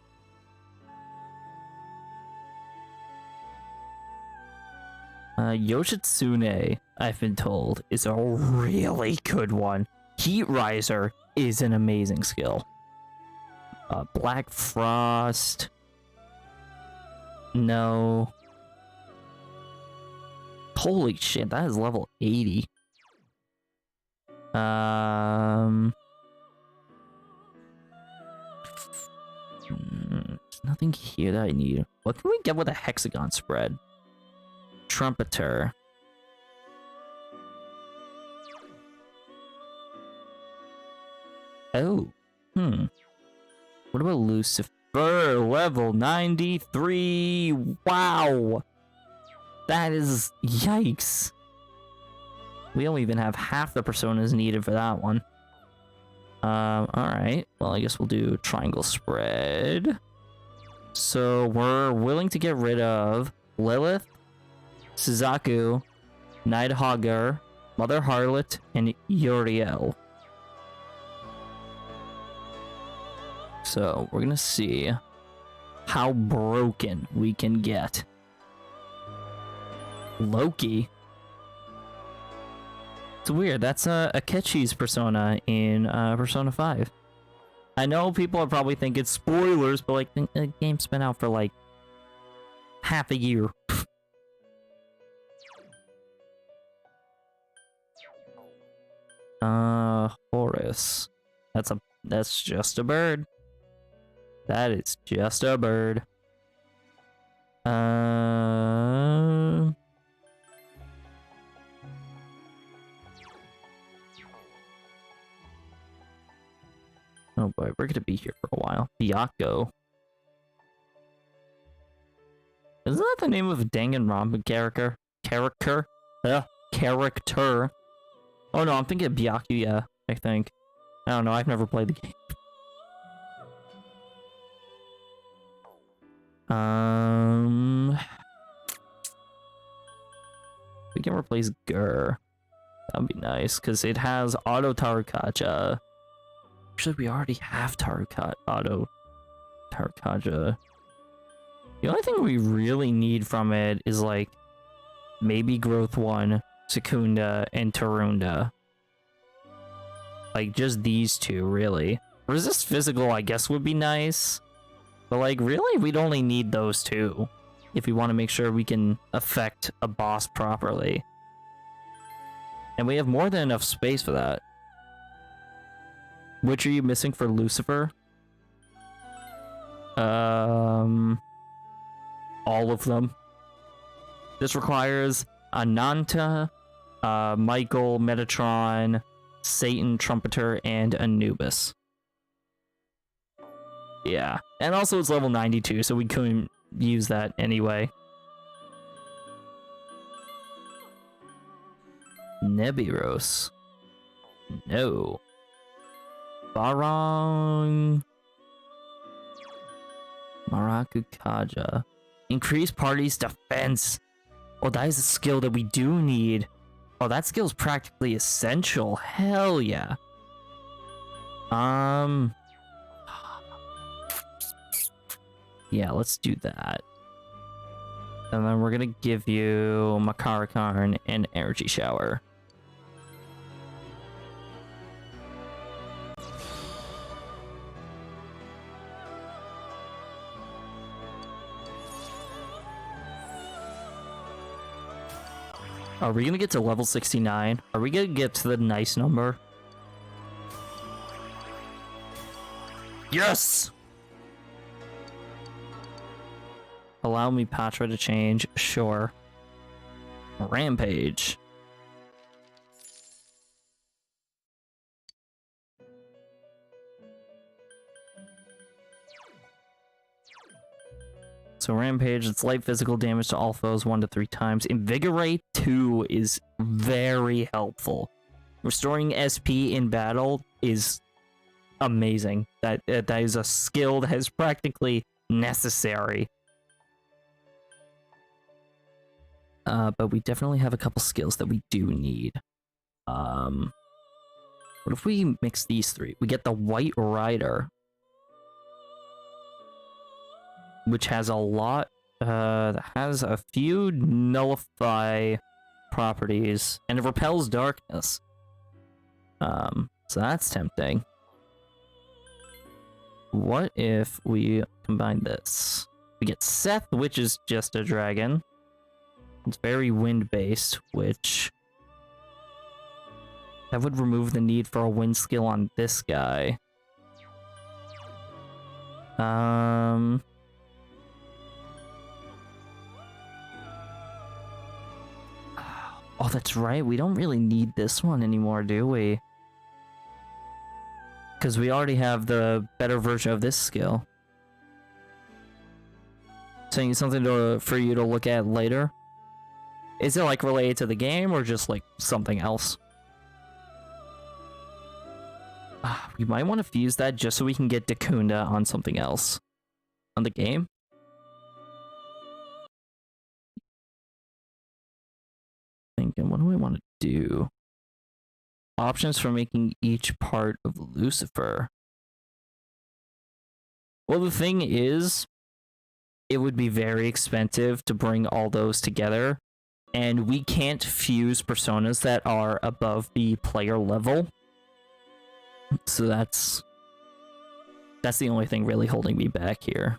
Yoshitsune, I've been told, is a really good one. Heat Riser is an amazing skill. Black Frost. No. Holy shit, that is level 80. There's nothing here that I need. What can we get with a hexagon spread? Trumpeter. Oh. What about Lucifer? Level 93. Wow. That is... Yikes. We don't even have half the personas needed for that one. Alright. Well, I guess we'll do triangle spread. So, we're willing to get rid of Lilith, Suzaku, Nidhogger, Mother Harlot, and Uriel. So, we're gonna see how broken we can get. Loki? It's weird, that's Akechi's persona in Persona 5. I know people are probably thinking spoilers, but like, the game's been out for like half a year. Horus. That's just a bird. That is just a bird. Oh boy, we're gonna be here for a while. Byakko. Isn't that the name of a Danganronpa character? Character? Oh no, I'm thinking of Byakuya, I think. I don't know, I've never played the game. We can replace Gur. That'd be nice, because it has Auto Tarkaja. Actually, we already have Auto Tarkaja. The only thing we really need from it is, like, maybe Growth 1, Secunda, and Tarunda. Like, just these two, really. Resist Physical, I guess, would be nice. But, like, really, we'd only need those two if we want to make sure we can affect a boss properly. And we have more than enough space for that. Which are you missing for Lucifer? All of them. This requires Ananta, Michael, Metatron, Satan, Trumpeter, and Anubis. Yeah. And also it's level 92, so we couldn't use that anyway. Nebiros. No. Barong. Marakukaja. Increase party's defense. Oh, that is a skill that we do need. Oh, that skill is practically essential. Hell yeah. Yeah, let's do that. And then we're gonna give you Makarakarn and Energy Shower. Are we gonna get to level 69? Are we gonna get to the nice number? Yes! Allow me Patra to change. Sure. Rampage. So Rampage, it's light physical damage to all foes 1 to 3 times. Invigorate 2 is very helpful. Restoring SP in battle is amazing. That is a skill that is practically necessary. But we definitely have a couple skills that we do need. What if we mix these 3? We get the White Rider, which has a lot, has a few nullify properties, and it repels darkness. So that's tempting. What if we combine this? We get Seth, which is just a dragon. It's very wind-based, which... that would remove the need for a wind skill on this guy. Oh, that's right. We don't really need this one anymore, do we? Because we already have the better version of this skill. Saying something for you to look at later? Is it like related to the game or just like something else? We might want to fuse that just so we can get Dakunda on something else. On the game? Thinking, what do I want to do? Options for making each part of Lucifer. Well, the thing is, it would be very expensive to bring all those together, and we can't fuse personas that are above the player level. So that's the only thing really holding me back here.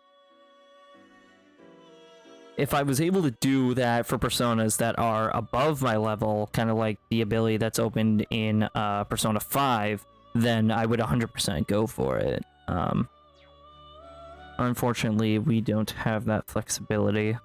If I was able to do that for personas that are above my level, kind of like the ability that's opened in Persona 5, then I would 100% go for it. Unfortunately, we don't have that flexibility.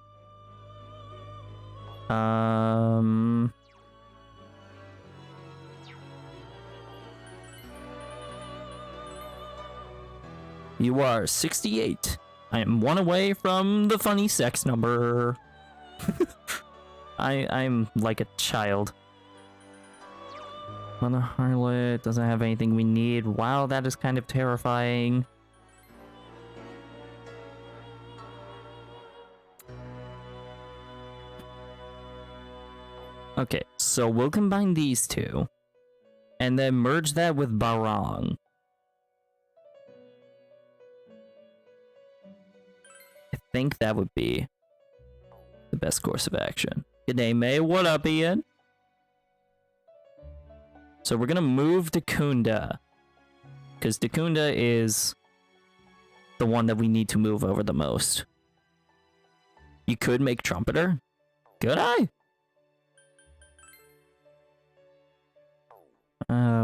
You are 68. I am 1 away from the funny sex number. I'm like a child. Mother Harlot doesn't have anything we need. Wow, that is kind of terrifying. Okay, so we'll combine these two. And then merge that with Barong. I think that would be the best course of action. G'day, May. What up, Ian? So we're gonna move Dakunda. Because Dakunda is the one that we need to move over the most. You could make Trumpeter? Could I?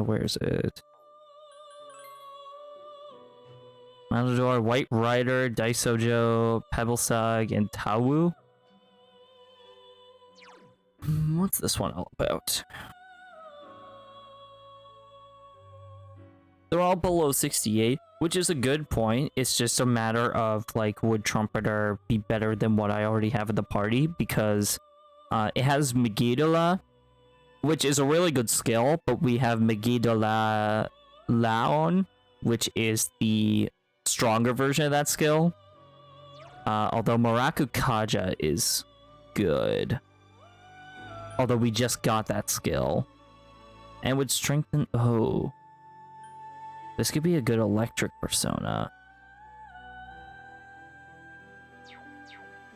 Where's it? Matador, White Rider, Daisojo, Pebblesog, and Tawu. What's this one all about? They're all below 68, which is a good point. It's just a matter of, like, would Trumpeter be better than what I already have in the party? Because it has Megidala, which is a really good skill, but we have Megidala Laon, which is the stronger version of that skill. Although Maraku Kaja is good. Although we just got that skill. And would strengthen... Oh. This could be a good electric persona.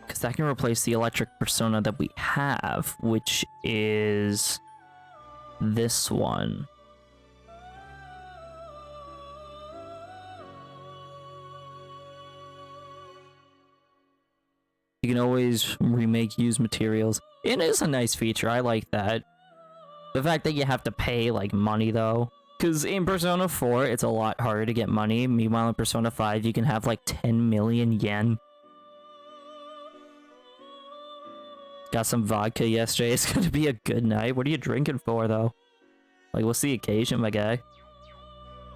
Because that can replace the electric persona that we have, which is this one. You can always remake used materials. It is a nice feature, I like that. The fact that you have to pay, like, money, though. Because in Persona 4, it's a lot harder to get money. Meanwhile, in Persona 5, you can have, like, 10 million yen. Got some vodka yesterday. It's gonna be a good night. What are you drinking for, though? Like, what's the occasion, my guy?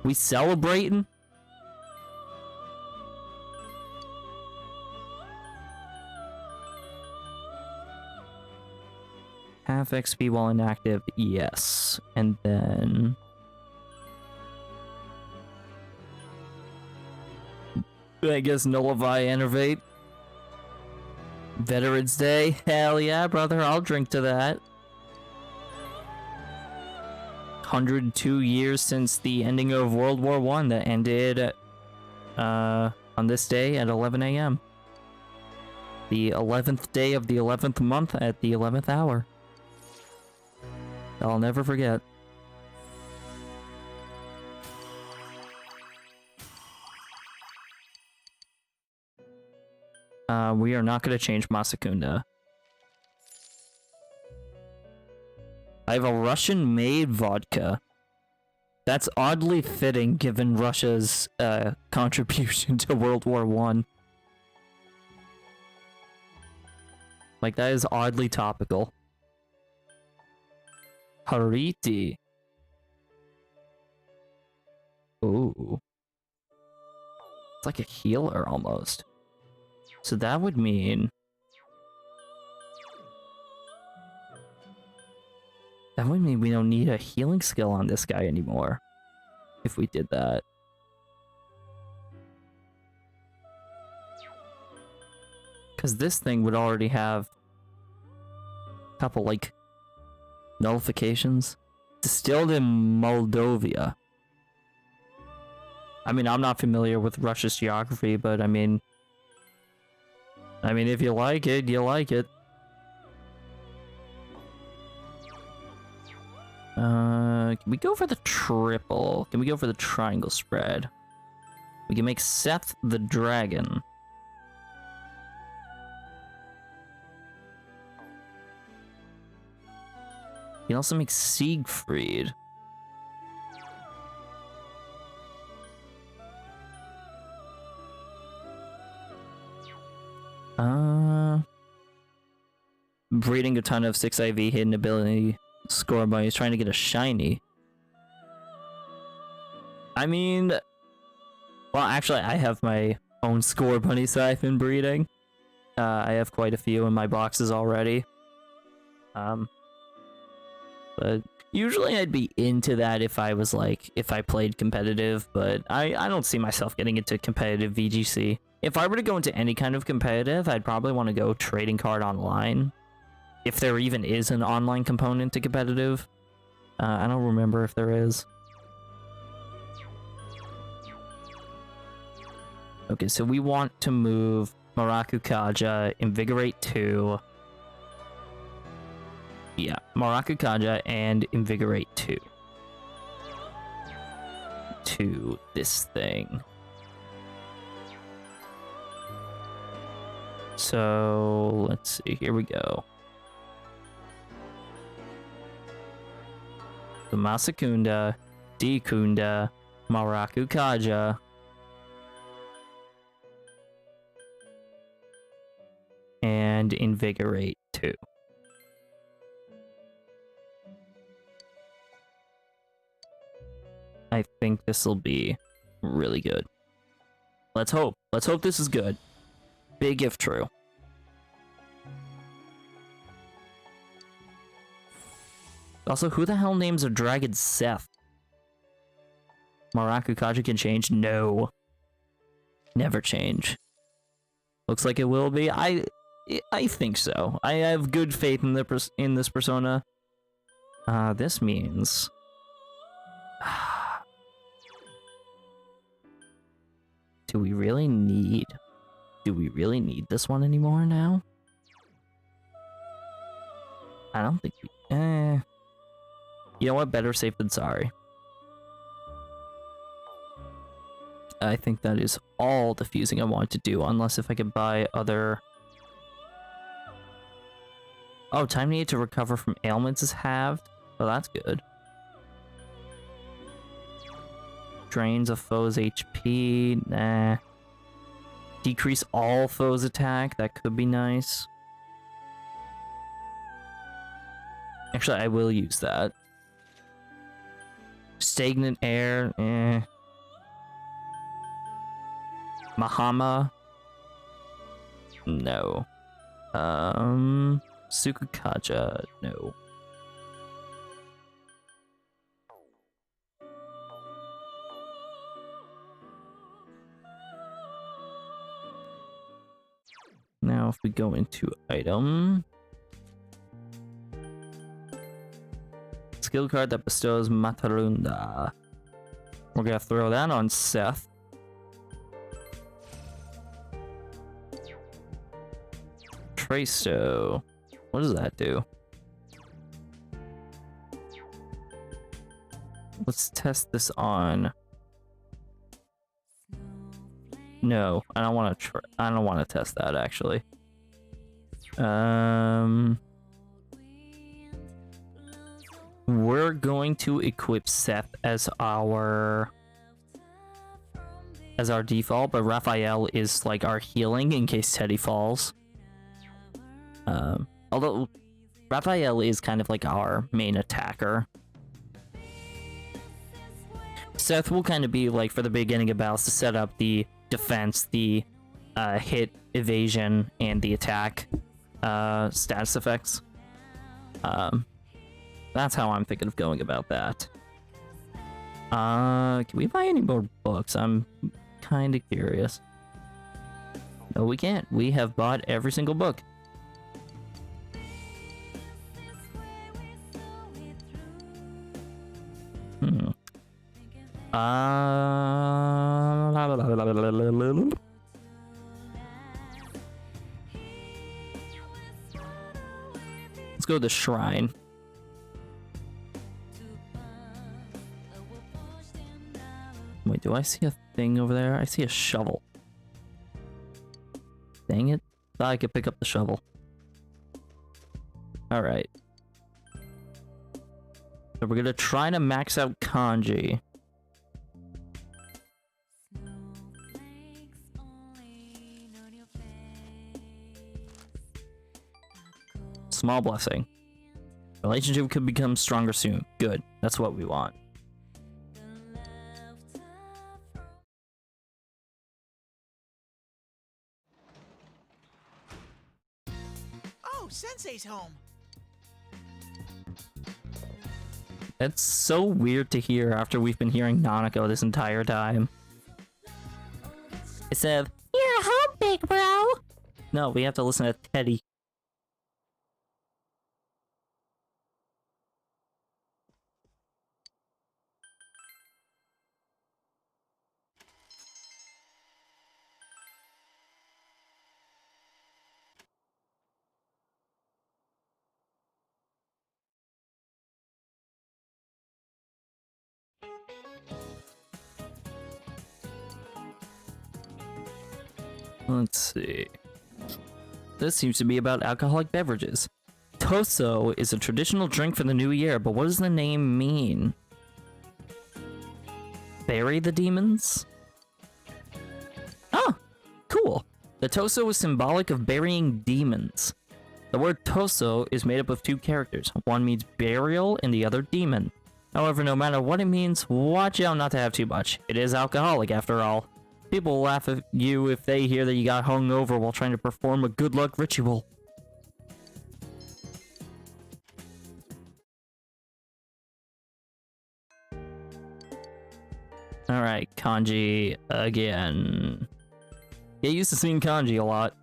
We celebrating? Half XP while inactive, yes. And then... I guess nullify, enervate. Veterans Day, hell yeah, brother, I'll drink to that. 102 years since the ending of World War I that ended on this day at 11 a.m. The 11th day of the 11th month at the 11th hour. I'll never forget. We are not going to change Masakunda. I have a Russian-made vodka. That's oddly fitting given Russia's contribution to World War I. Like, that is oddly topical. Hariti. Ooh. It's like a healer almost. So that would mean... That would mean we don't need a healing skill on this guy anymore. If we did that. Because this thing would already have... a couple, like... nullifications. Distilled in Moldova. I mean, I'm not familiar with Russia's geography, but I mean, if you like it, you like it. Can we go for the triple? Can we go for the triangle spread? We can make Seth the dragon. You can also make Siegfried. Breeding a ton of 6 IV hidden ability score by trying to get a shiny. I mean, well, actually, I have my own score bunny siphon breeding. I have quite a few in my boxes already. But usually I'd be into that if I was like, if I played competitive, but I don't see myself getting into competitive VGC. If I were to go into any kind of competitive, I'd probably want to go trading card online. If there even is an online component to competitive. I don't remember if there is. Okay, so we want to move Maraku Kaja, Invigorate 2. Yeah, Maraku Kaja and Invigorate 2. To this thing. So, let's see, here we go. the Masakunda, Dekunda, Maraku Kaja, and Invigorate 2. I think this will be really good. Let's hope. Let's hope this is good. Big if true. Also, who the hell names a dragon Seth? Maraku Kaja can change? No. Never change. Looks like it will be. I think so. I have good faith in this persona. This means do we really need this one anymore now? I don't think we, you know what? Better safe than sorry. I think that is all the fusing I want to do, unless if I could buy other... Oh, time needed to recover from ailments is halved. Well, that's good. Drains a foe's HP. Nah. Decrease all foes' attack. That could be nice. Actually, I will use that. Stagnant air. Mahama. No. Sukukaja. No. Now if we go into item, skill card that bestows Matarunda. We're gonna throw that on Seth. Trasto. What does that do? Let's test this on. No, I don't want to. I don't want to test that actually. We're going to equip Seth as our default, but Raphael is like our healing in case Teddy falls. Although Raphael is kind of like our main attacker. Seth will kind of be like for the beginning of battles to set up the defense, the hit, evasion, and the attack status effects. That's how I'm thinking of going about that. Can we buy any more books? I'm kind of curious. No, we can't. We have bought every single book. Let's go to the shrine. Wait, do I see a thing over there? I see a shovel. Dang it. Thought I could pick up the shovel. Alright. So we're gonna try to max out Kanji. Small blessing. Relationship could become stronger soon. Good. That's what we want. Oh, Sensei's home. It's so weird to hear after we've been hearing Nanako this entire time. It said, "You're home, big bro." No, we have to listen to Teddy. Let's see. This seems to be about alcoholic beverages. Toso is a traditional drink for the new year, but what does the name mean? Bury the demons? Oh, cool. The Toso is symbolic of burying demons. The word Toso is made up of two characters. One means burial and the other demon. However, no matter what it means, watch out not to have too much. It is alcoholic after all. People will laugh at you if they hear that you got hungover while trying to perform a good luck ritual. Alright, kanji again. Get used to seeing kanji a lot.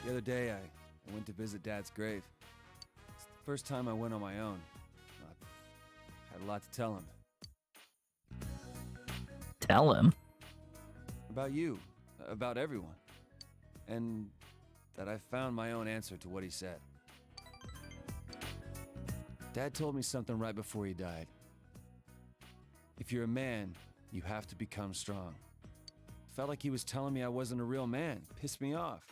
The other day, I went to visit Dad's grave. It's the first time I went on my own. I had a lot to tell him. Tell him? About you. About everyone. And that I found my own answer to what he said. Dad told me something right before he died. If you're a man, you have to become strong. Felt like he was telling me I wasn't a real man. Pissed me off.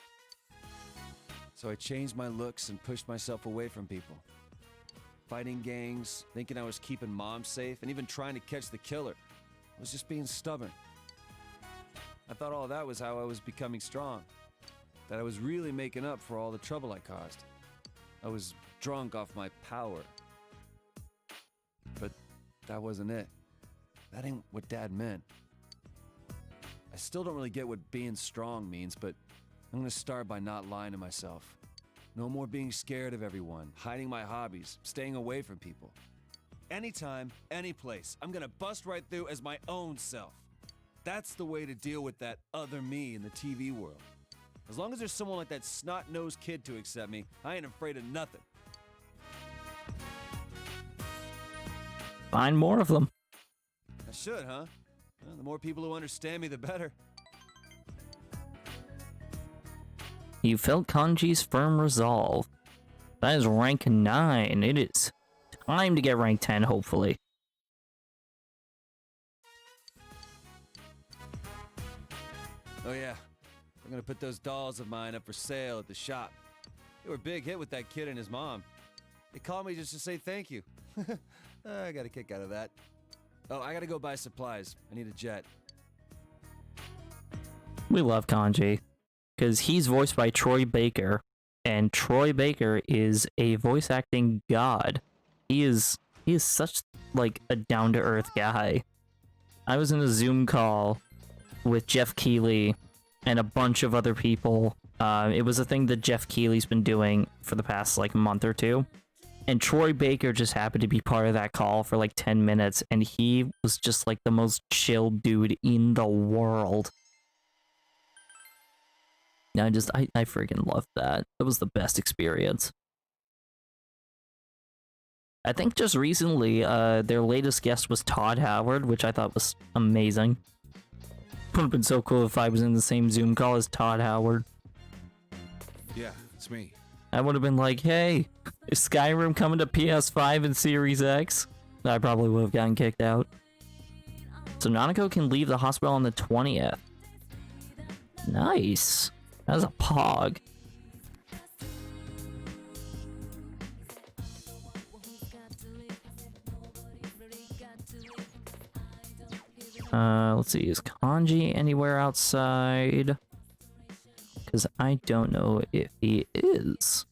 So I changed my looks and pushed myself away from people. Fighting gangs, thinking I was keeping Mom safe, and even trying to catch the killer. I was just being stubborn. I thought all that was how I was becoming strong. That I was really making up for all the trouble I caused. I was drunk off my power. But that wasn't it. That ain't what Dad meant. I still don't really get what being strong means, but I'm gonna start by not lying to myself. No more being scared of everyone, hiding my hobbies, staying away from people. Anytime, any place, I'm gonna bust right through as my own self. That's the way to deal with that other me in the TV world. As long as there's someone like that snot-nosed kid to accept me, I ain't afraid of nothing. Find more of them. I should, huh? Well, the more people who understand me, the better. You felt Kanji's firm resolve. That is rank 9. It is time to get rank 10, hopefully. Oh yeah, I'm gonna put those dolls of mine up for sale at the shop. They were a big hit with that kid and his mom. They called me just to say thank you. I got a kick out of that. Oh, I gotta go buy supplies. I need a jet. We love Kanji, because he's voiced by Troy Baker, and Troy Baker is a voice acting god. He is such like a down-to-earth guy. I was in a Zoom call with Jeff Keighley and a bunch of other people. It was a thing that Jeff Keighley's been doing for the past like month or two. And Troy Baker just happened to be part of that call for like 10 minutes, and he was just like the most chill dude in the world. I freaking loved that. It was the best experience. I think just recently, their latest guest was Todd Howard, which I thought was amazing. Would have been so cool if I was in the same Zoom call as Todd Howard. Yeah, it's me. I would have been like, hey, is Skyrim coming to PS5 and Series X? I probably would have gotten kicked out. So Nanako can leave the hospital on the 20th. Nice. That was a pog. Let's see, is Kanji anywhere outside? Because I don't know if he is.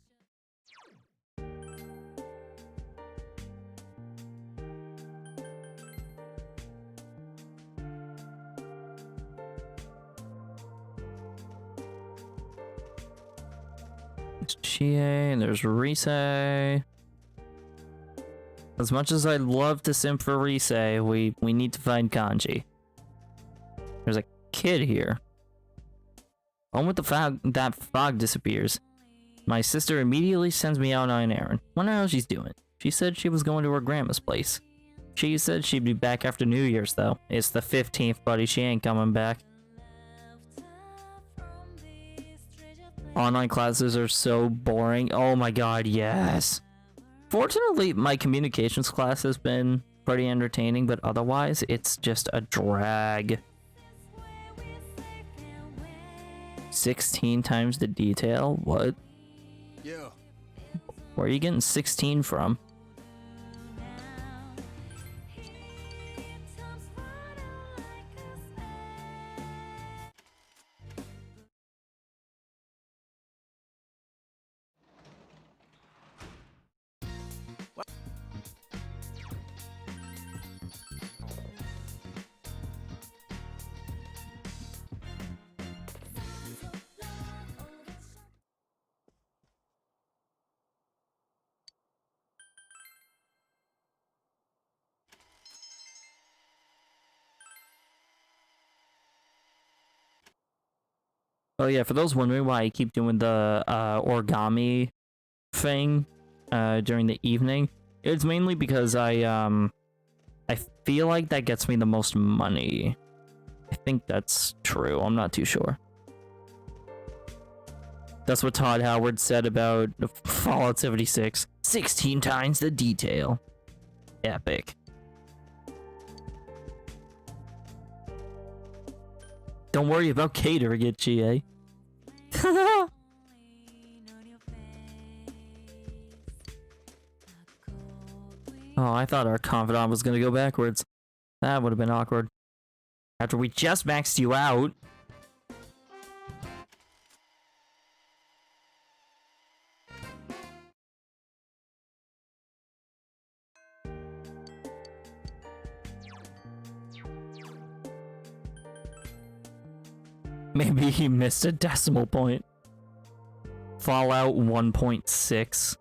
There's Chie, and there's Risei. As much as I'd love to simp for Risei, we need to find Kanji. There's a kid here. The moment that fog disappears, my sister immediately sends me out on an errand. Wonder how she's doing. She said she was going to her grandma's place. She said she'd be back after New Year's, though. It's the 15th, buddy. She ain't coming back. Online classes are so boring. Oh my god, yes. Fortunately, my communications class has been pretty entertaining, but otherwise, it's just a drag. 16 times the detail? What? Yo. Where are you getting 16 from? Oh yeah, for those wondering why I keep doing the origami thing during the evening, it's mainly because I feel like that gets me the most money. I think that's true. I'm not too sure. That's what Todd Howard said about Fallout 76. 16 times the detail. Epic. Don't worry about catering it, GA. Oh, I thought our confidant was gonna go backwards. That would have been awkward. After we just maxed you out. Maybe he missed a decimal point. Fallout 1.6.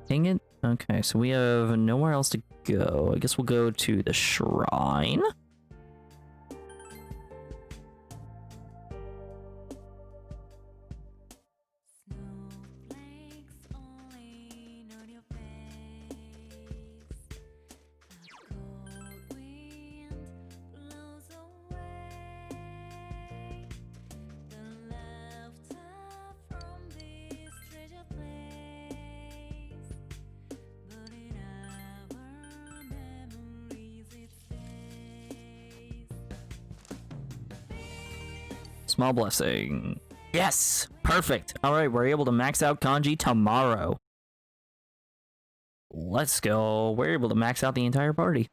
Dang it. Okay, so we have nowhere else to go. I guess we'll go to the shrine. Small blessing. Yes! Perfect! Alright, we're able to max out kanji tomorrow. Let's go. We're able to max out the entire party.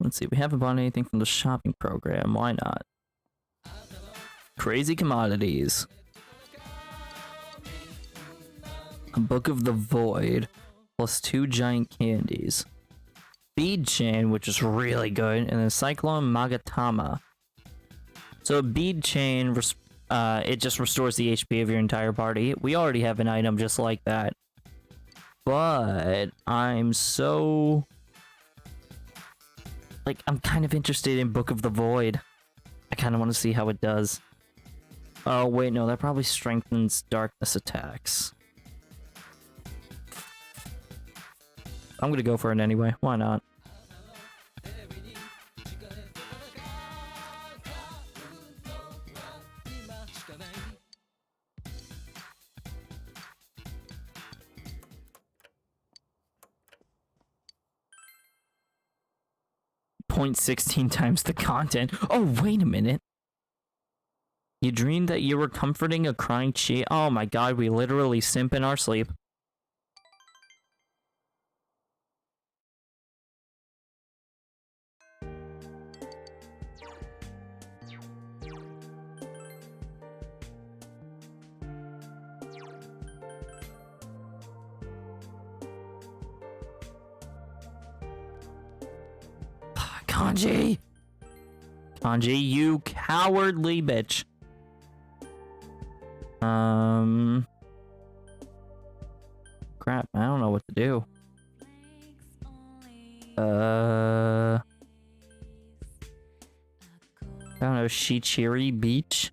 Let's see, we haven't bought anything from the shopping program. Why not? Crazy commodities. A Book of the Void. Plus 2 giant candies. Bead Chain, which is really good. And then Cyclone Magatama. So a Bead Chain, it just restores the HP of your entire party. We already have an item just like that. But I'm so... like, I'm kind of interested in Book of the Void. I kind of want to see how it does. Oh, wait, no, that probably strengthens darkness attacks. I'm gonna go for it anyway. Why not? .16 times the content. Oh, wait a minute. You dreamed that you were comforting a crying Chi. Oh my god, we literally simp in our sleep. Kanji! Kanji, you cowardly bitch. Crap, I don't know what to do. I don't know, Shichiri Beach?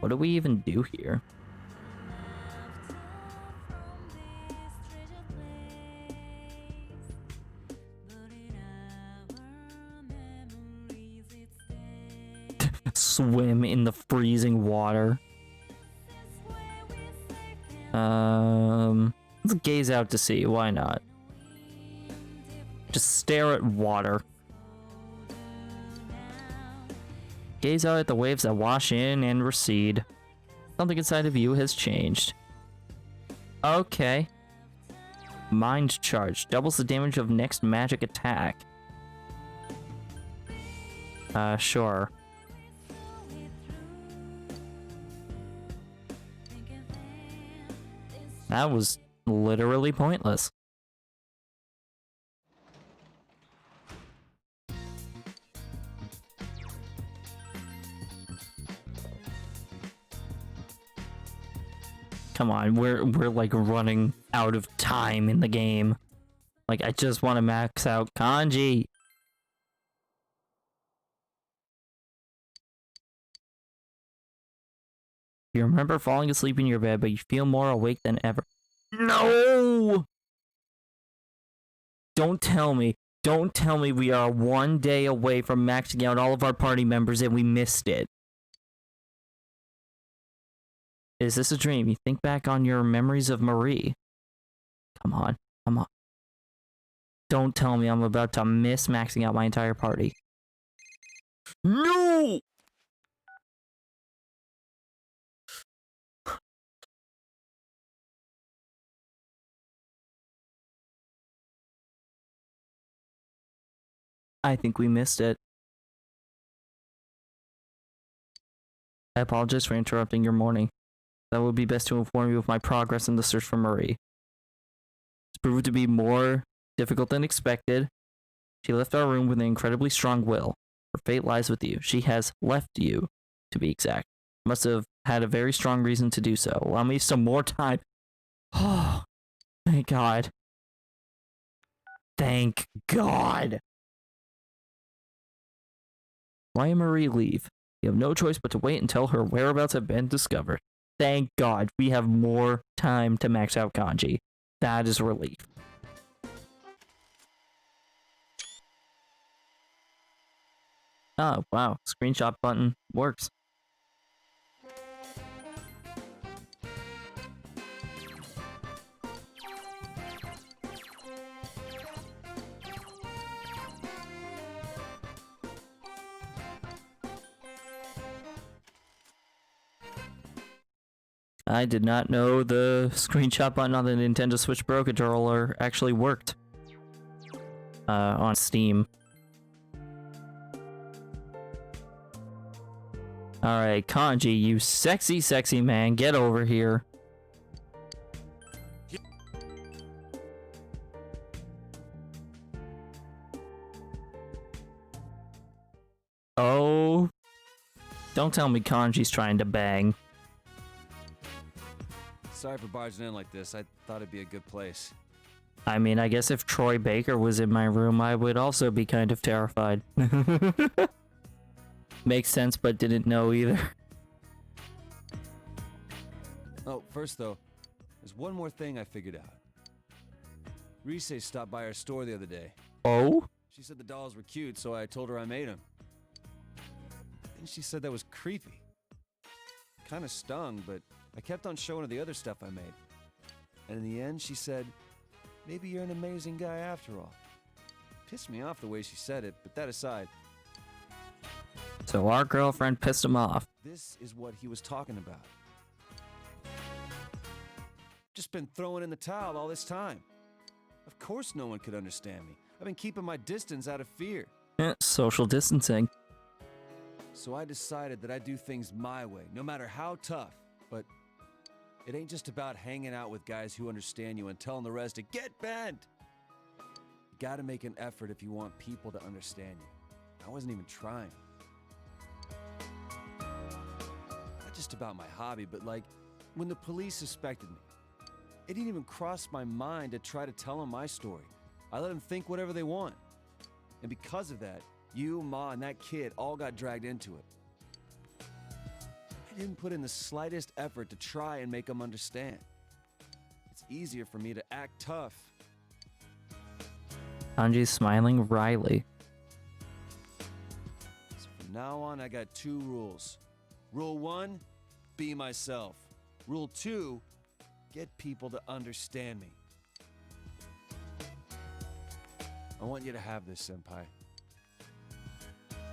What do we even do here? Swim in the freezing water. Let's gaze out to sea, why not? Just stare at water. Gaze out at the waves that wash in and recede. Something inside of you has changed. Okay. Mind charge. Doubles the damage of next magic attack. Sure. That was literally pointless. Come on, we're like running out of time in the game. Like, I just want to max out kanji. You remember falling asleep in your bed, but you feel more awake than ever. No! Don't tell me we are one day away from maxing out all of our party members and we missed it. Is this a dream? You think back on your memories of Marie. Come on, come on. Don't tell me I'm about to miss maxing out my entire party. No! I think we missed it. I apologize for interrupting your morning. That would be best to inform you of my progress in the search for Marie. It's proved to be more difficult than expected. She left our room with an incredibly strong will. Her fate lies with you. She has left you, to be exact. Must have had a very strong reason to do so. Allow me some more time. Oh, thank God. Thank God. Why did Marie leave? You have no choice but to wait until her whereabouts have been discovered. Thank God we have more time to max out kanji. That is a relief. Oh, wow. Screenshot button works. I did not know the screenshot button on the Nintendo Switch Pro controller actually worked on Steam. Alright, Kanji, you sexy, sexy man, get over here. Oh, don't tell me Kanji's trying to bang. Sorry for barging in like this. I thought it'd be a good place. I mean, I guess if Troy Baker was in my room, I would also be kind of terrified. Makes sense, but didn't know either. Oh, first though, there's one more thing I figured out. Rise stopped by our store the other day. Oh? She said the dolls were cute, so I told her I made them. Then she said that was creepy. Kinda stung, but I kept on showing her the other stuff I made. And in the end, she said, maybe you're an amazing guy after all. Pissed me off the way she said it, but that aside. So our girlfriend pissed him off. This is what he was talking about. Just been throwing in the towel all this time. Of course no one could understand me. I've been keeping my distance out of fear. Social distancing. So I decided that I'd do things my way, no matter how tough. But it ain't just about hanging out with guys who understand you and telling the rest to get bent. You gotta make an effort if you want people to understand you. I wasn't even trying. Not just about my hobby, but like when the police suspected me. It didn't even cross my mind to try to tell them my story. I let them think whatever they want. And because of that, You, Ma, and that kid all got dragged into it. I didn't put in the slightest effort to try and make them understand. It's easier for me to act tough. Kanji's smiling wryly. So from now on, I got 2 rules. Rule 1, be myself. Rule 2, get people to understand me. I want you to have this, Senpai.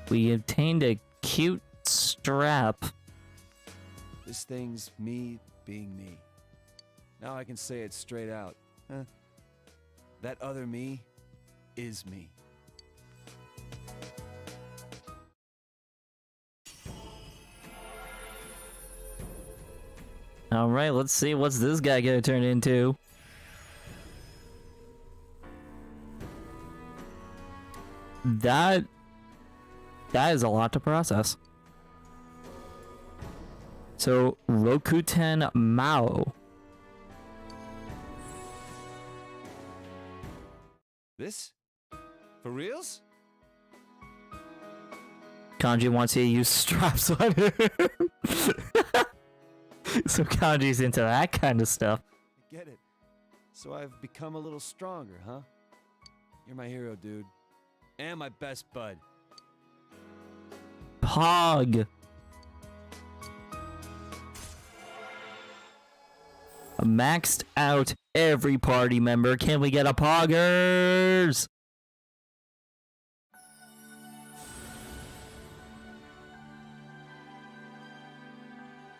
We obtained a cute strap. This thing's me being me. Now I can say it straight out. Huh? That other me is me. All right, let's see what's this guy gonna turn into. That is a lot to process. So, Rokuten Mao. This? For reals? Kanji wants you to use straps on her. So Kanji's into that kind of stuff. I get it. So I've become a little stronger, huh? You're my hero, dude. And my best bud. Pog. A maxed out every party member. Can we get a poggers?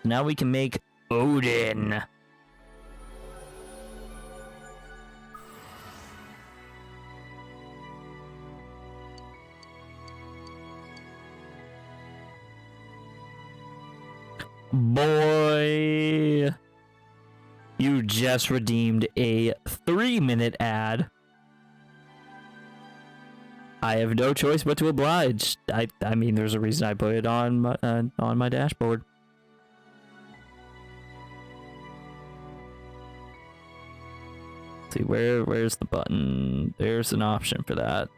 Now we can make Odin. Boy, you just redeemed a 3-minute ad. I have no choice but to oblige. I mean, there's a reason I put it on my dashboard. Let's see, where's the button? There's an option for that.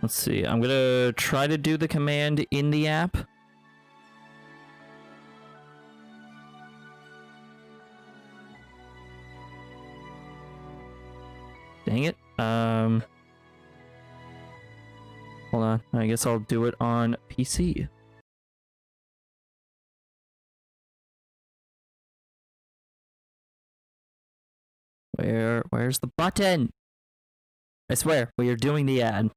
Let's see. I'm gonna try to do the command in the app. Dang it. Hold on. I guess I'll do it on PC. Where's the button? I swear, we are doing the ad.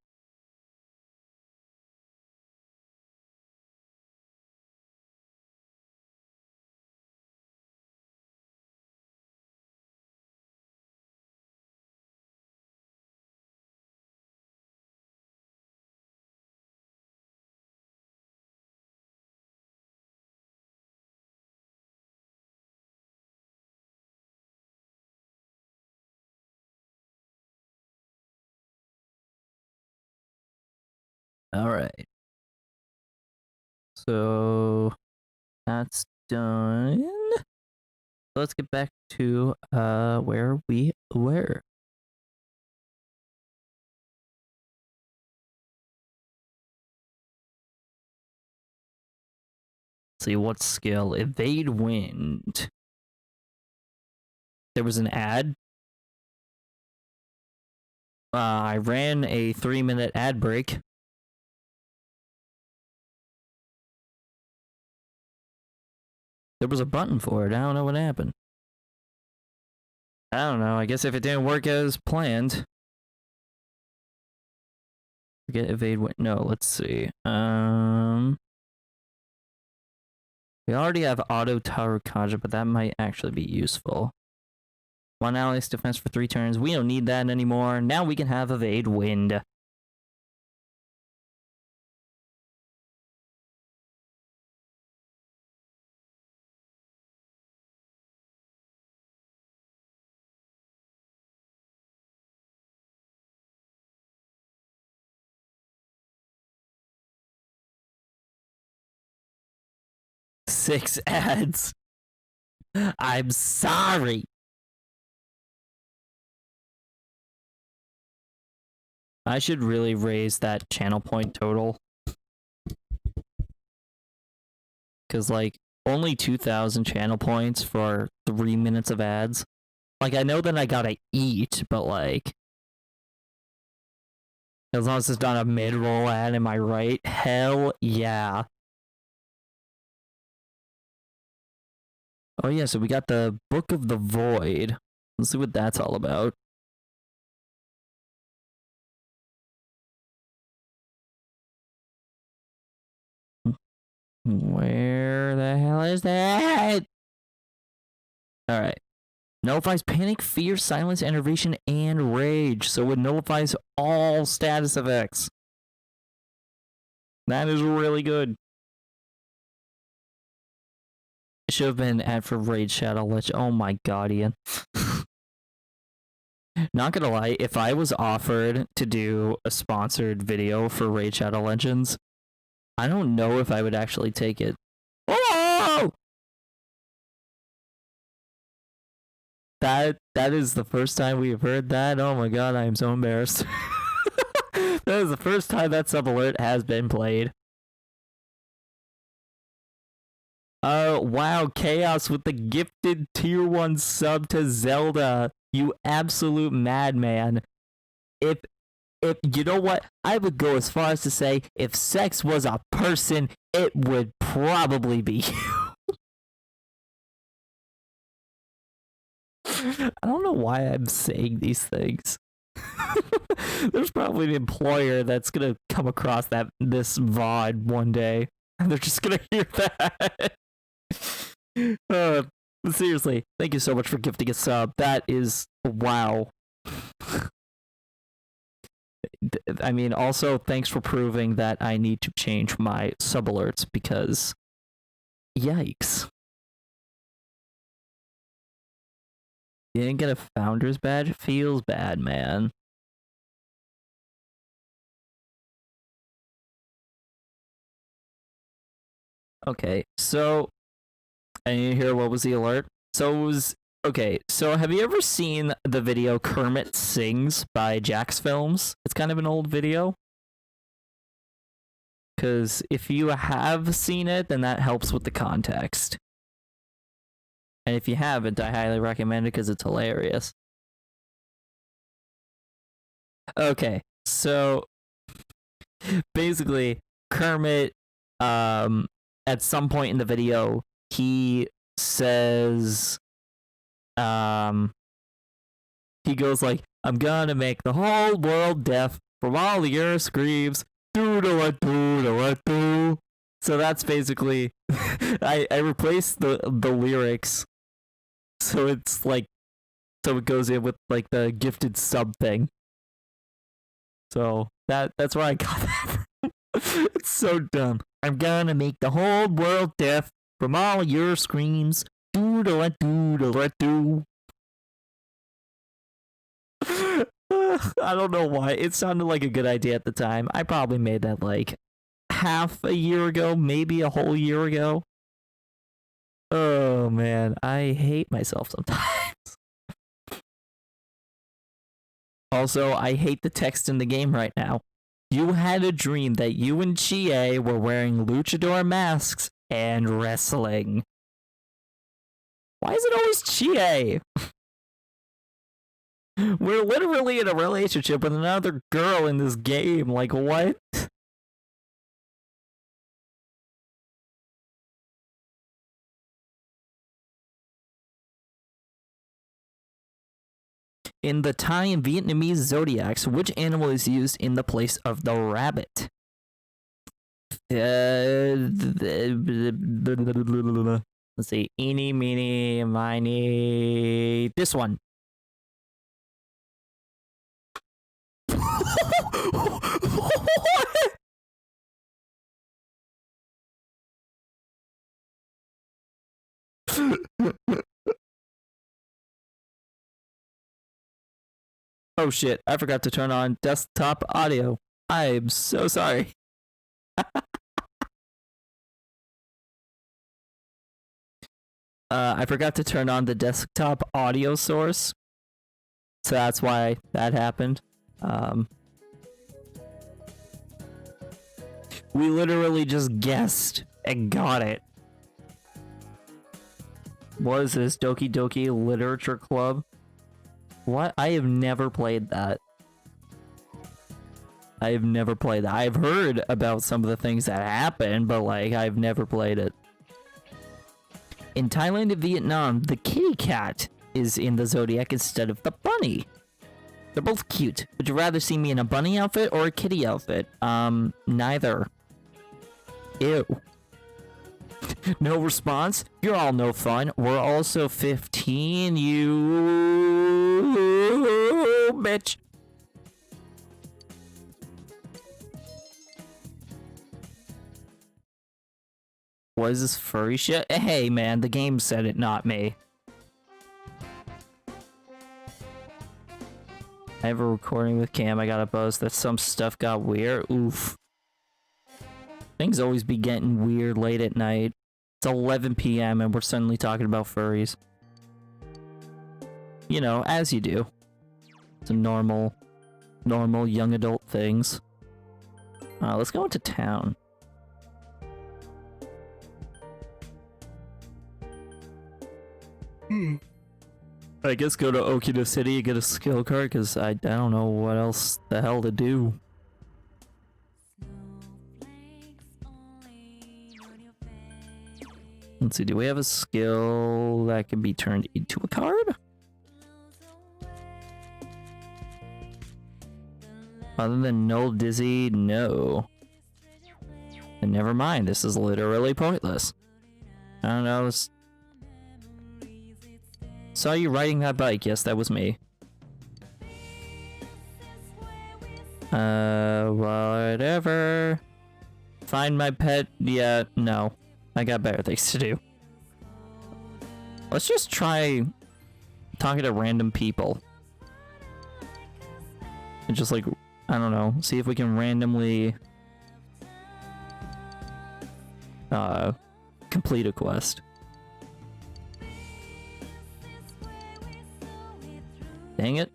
All right. So that's done. Let's get back to where we were. See what skill? Evade wind. There was an ad. I ran a 3-minute ad break. There was a button for it. I don't know what happened. I don't know. I guess if it didn't work as planned. Forget evade wind. No, let's see. We already have auto Tarukaja, but that might actually be useful. 1 ally's defense for 3 turns. We don't need that anymore. Now we can have evade wind. Six ads. I'm sorry. I should really raise that channel point total. Because, like, only 2,000 channel points for 3 minutes of ads. Like, I know that I gotta eat, but, like, as long as it's not a mid-roll ad, am I right? Hell yeah. Oh yeah, so we got the Book of the Void. Let's see what that's all about. Where the hell is that? Alright. Nullifies panic, fear, silence, enervation, and rage. So it nullifies all status effects. That is really good. It should have been an ad for Raid Shadow Legends. Oh my god, Ian. Not gonna lie, if I was offered to do a sponsored video for Raid Shadow Legends, I don't know if I would actually take it. Oh! That is the first time we have heard that. Oh my god, I am so embarrassed. That is the first time that sub alert has been played. Wow, Chaos with the gifted tier 1 sub to Zelda. You absolute madman. If you know what, I would go as far as to say if sex was a person, it would probably be you. I don't know why I'm saying these things. There's probably an employer that's gonna come across this VOD one day, and they're just gonna hear that. Seriously, thank you so much for gifting a sub. That is wow. I mean, also thanks for proving that I need to change my sub alerts because, yikes. You didn't get a founder's badge? It feels bad, man. Okay, so I need to hear what was the alert. So it was okay. So have you ever seen the video Kermit Sings by Jax Films? It's kind of an old video. Because if you have seen it, then that helps with the context. And if you haven't, I highly recommend it because it's hilarious. Okay, so basically, Kermit, at some point in the video, he says, he goes like, I'm gonna make the whole world deaf from all your screams. Doodle-a-doodle-a-doo. So that's basically, I replaced the lyrics. So it's like, so it goes in with like the gifted sub thing. So that's where I got that from. It's so dumb. I'm gonna make the whole world deaf from all your screams. Doodle-a-doodle-a-doo. I don't know why. It sounded like a good idea at the time. I probably made that like half a year ago, maybe a whole year ago. Oh man, I hate myself sometimes. Also, I hate the text in the game right now. You had a dream that you and Chie were wearing luchador masks and wrestling. Why is it always Chie? We're literally in a relationship with another girl in this game. Like, what? In the Thai and Vietnamese zodiacs, which animal is used in the place of the rabbit? Let's see. Eeny, meeny, miny. This one. Oh shit, I forgot to turn on desktop audio. I'm so sorry. I forgot to turn on the desktop audio source. So that's why that happened. We literally just guessed and got it. What is this? Doki Doki Literature Club? What? I have never played that. I've never played that. I've heard about some of the things that happen, but like, I've never played it. In Thailand and Vietnam, the kitty cat is in the zodiac instead of the bunny. They're both cute. Would you rather see me in a bunny outfit or a kitty outfit? Neither. Ew. No response? You're all no fun. We're also 15, you bitch. What is this furry shit? Hey man, the game said it, not me. I have a recording with Cam. I got a buzz that some stuff got weird. Oof. Things always be getting weird late at night. It's 11 p.m. and we're suddenly talking about furries. You know, as you do. It's a normal young adult things. Let's go into town. I guess go to Okina City and get a skill card because I don't know what else the hell to do. Let's see, do we have a skill that can be turned into a card? Other than Null Dizzy, no. And never mind, this is literally pointless. I don't know, saw you riding that bike, yes, that was me. Whatever. Find my pet, yeah, no. I got better things to do. Let's just try talking to random people. And just like, I don't know, see if we can randomly complete a quest. Dang it.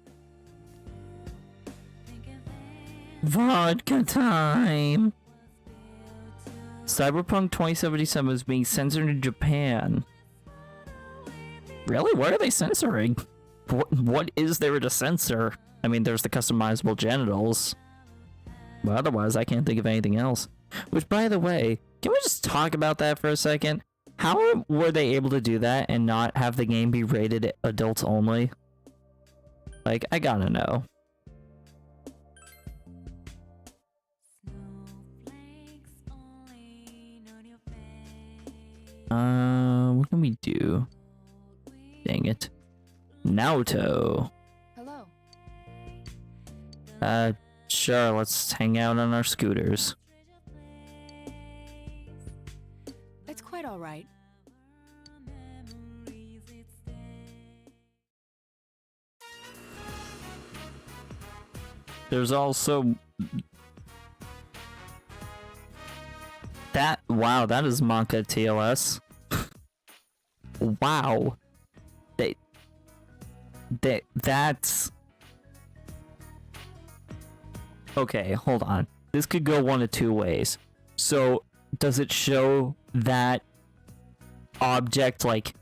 Vodka time! Cyberpunk 2077 is being censored in Japan. Really? What are they censoring? What is there to censor? I mean, there's the customizable genitals. But otherwise, I can't think of anything else. Which, by the way, can we just talk about that for a second? How were they able to do that and not have the game be rated adults only? Like, I gotta know. What can we do? Dang it. Naoto. Hello. Sure, let's hang out on our scooters. It's quite all right. There's also that. Wow, that is Monka TLS. Wow. That's okay. Hold on. This could go one of two ways. So, does it show that object like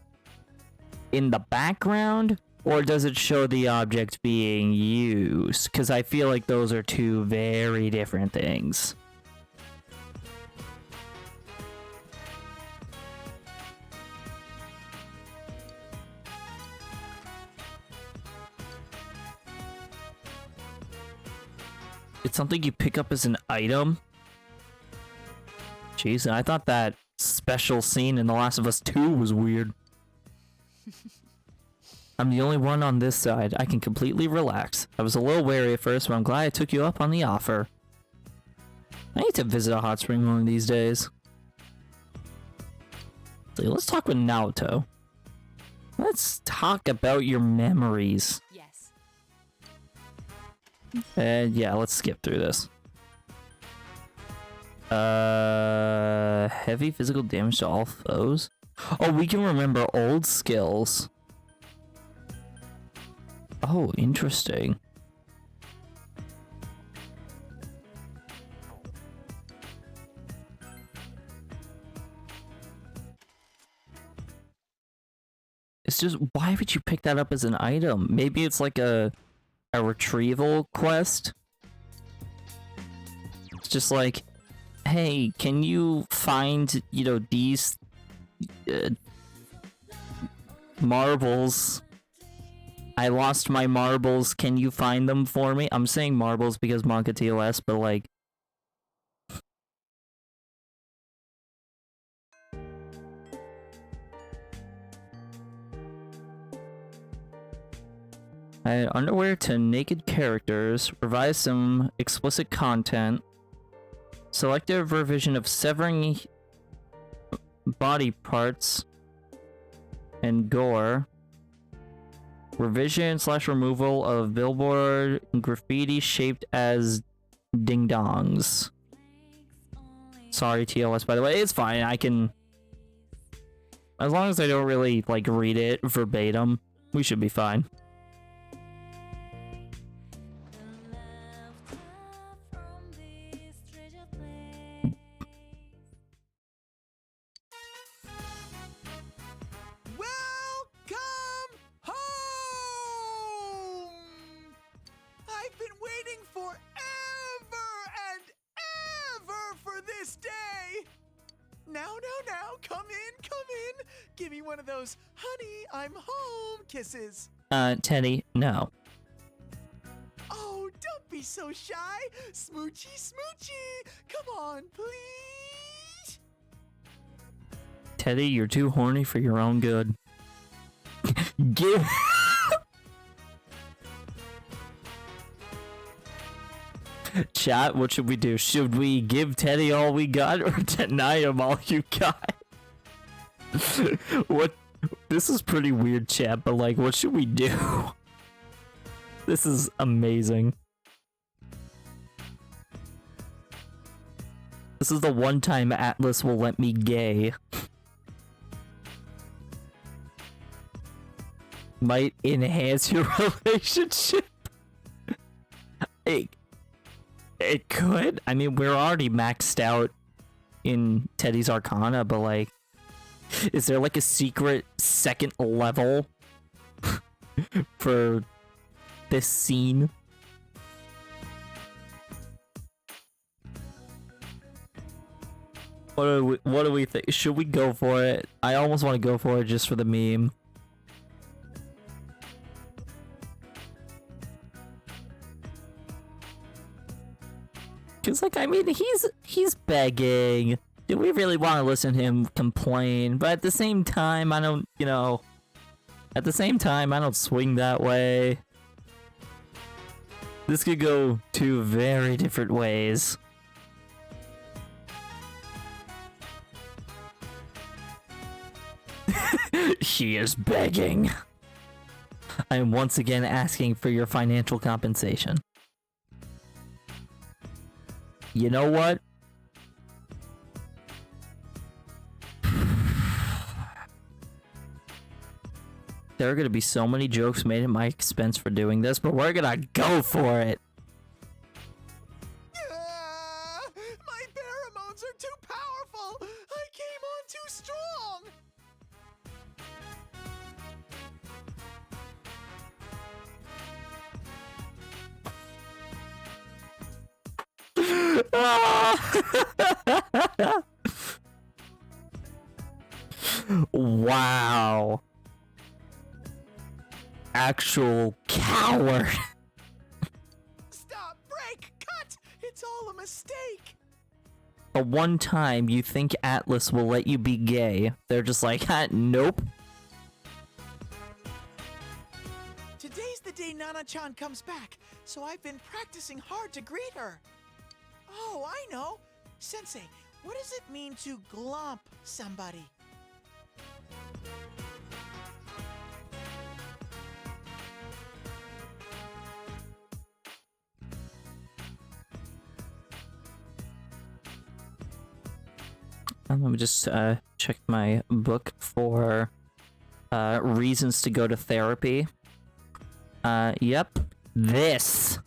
in the background? Or does it show the object being used? Because I feel like those are two very different things. It's something you pick up as an item? Jeez, I thought that special scene in The Last of Us 2 was weird. I'm the only one on this side. I can completely relax. I was a little wary at first, but I'm glad I took you up on the offer. I need to visit a hot spring one of these days. So let's talk with Naoto. Let's talk about your memories. Yes. And yeah, let's skip through this. Heavy physical damage to all foes? Oh, we can remember old skills. Oh, interesting. It's just, why would you pick that up as an item? Maybe it's like a retrieval quest. It's just like, hey, can you find, you know, these marbles? I lost my marbles. Can you find them for me? I'm saying marbles because Manga TOS, but like, add underwear to naked characters, revise some explicit content, selective revision of severing body parts and gore, revision / removal of billboard graffiti shaped as ding dongs. Sorry, TOS, by the way, it's fine. I can, as long as I don't really like read it verbatim, we should be fine. Welcome home! I've been waiting forever and ever for this day! Now, come in! Give me one of those, honey, I'm home kisses. Teddy, no. Oh, don't be so shy! Smoochy! Come on, please! Teddy, you're too horny for your own good. Give. Chat, what should we do? Should we give Teddy all we got or deny him all you got? What? This is pretty weird, chat, but like, what should we do? This is amazing. This is the one time Atlas will let me gay. Might enhance your relationship. It could. I mean, we're already maxed out in Teddy's Arcana, but like, is there like a secret second level for this scene? What do we think? Should we go for it? I almost want to go for it just for the meme. Cause like, I mean, he's begging. Do we really want to listen to him complain? But at the same time, I don't, you know, at the same time, I don't swing that way. This could go two very different ways. He is begging. I am once again asking for your financial compensation. You know what? There are gonna be so many jokes made at my expense for doing this, but we're gonna go for it. My pheromones are too powerful! I came on too strong! Wow. Actual coward. Stop! Break! Cut! It's all a mistake! The one time you think Atlas will let you be gay, they're just like, nope. Today's the day Nana-chan comes back, so I've been practicing hard to greet her. Oh, I know! Sensei, what does it mean to glomp somebody? Let me just check my book for reasons to go to therapy. Yep, this.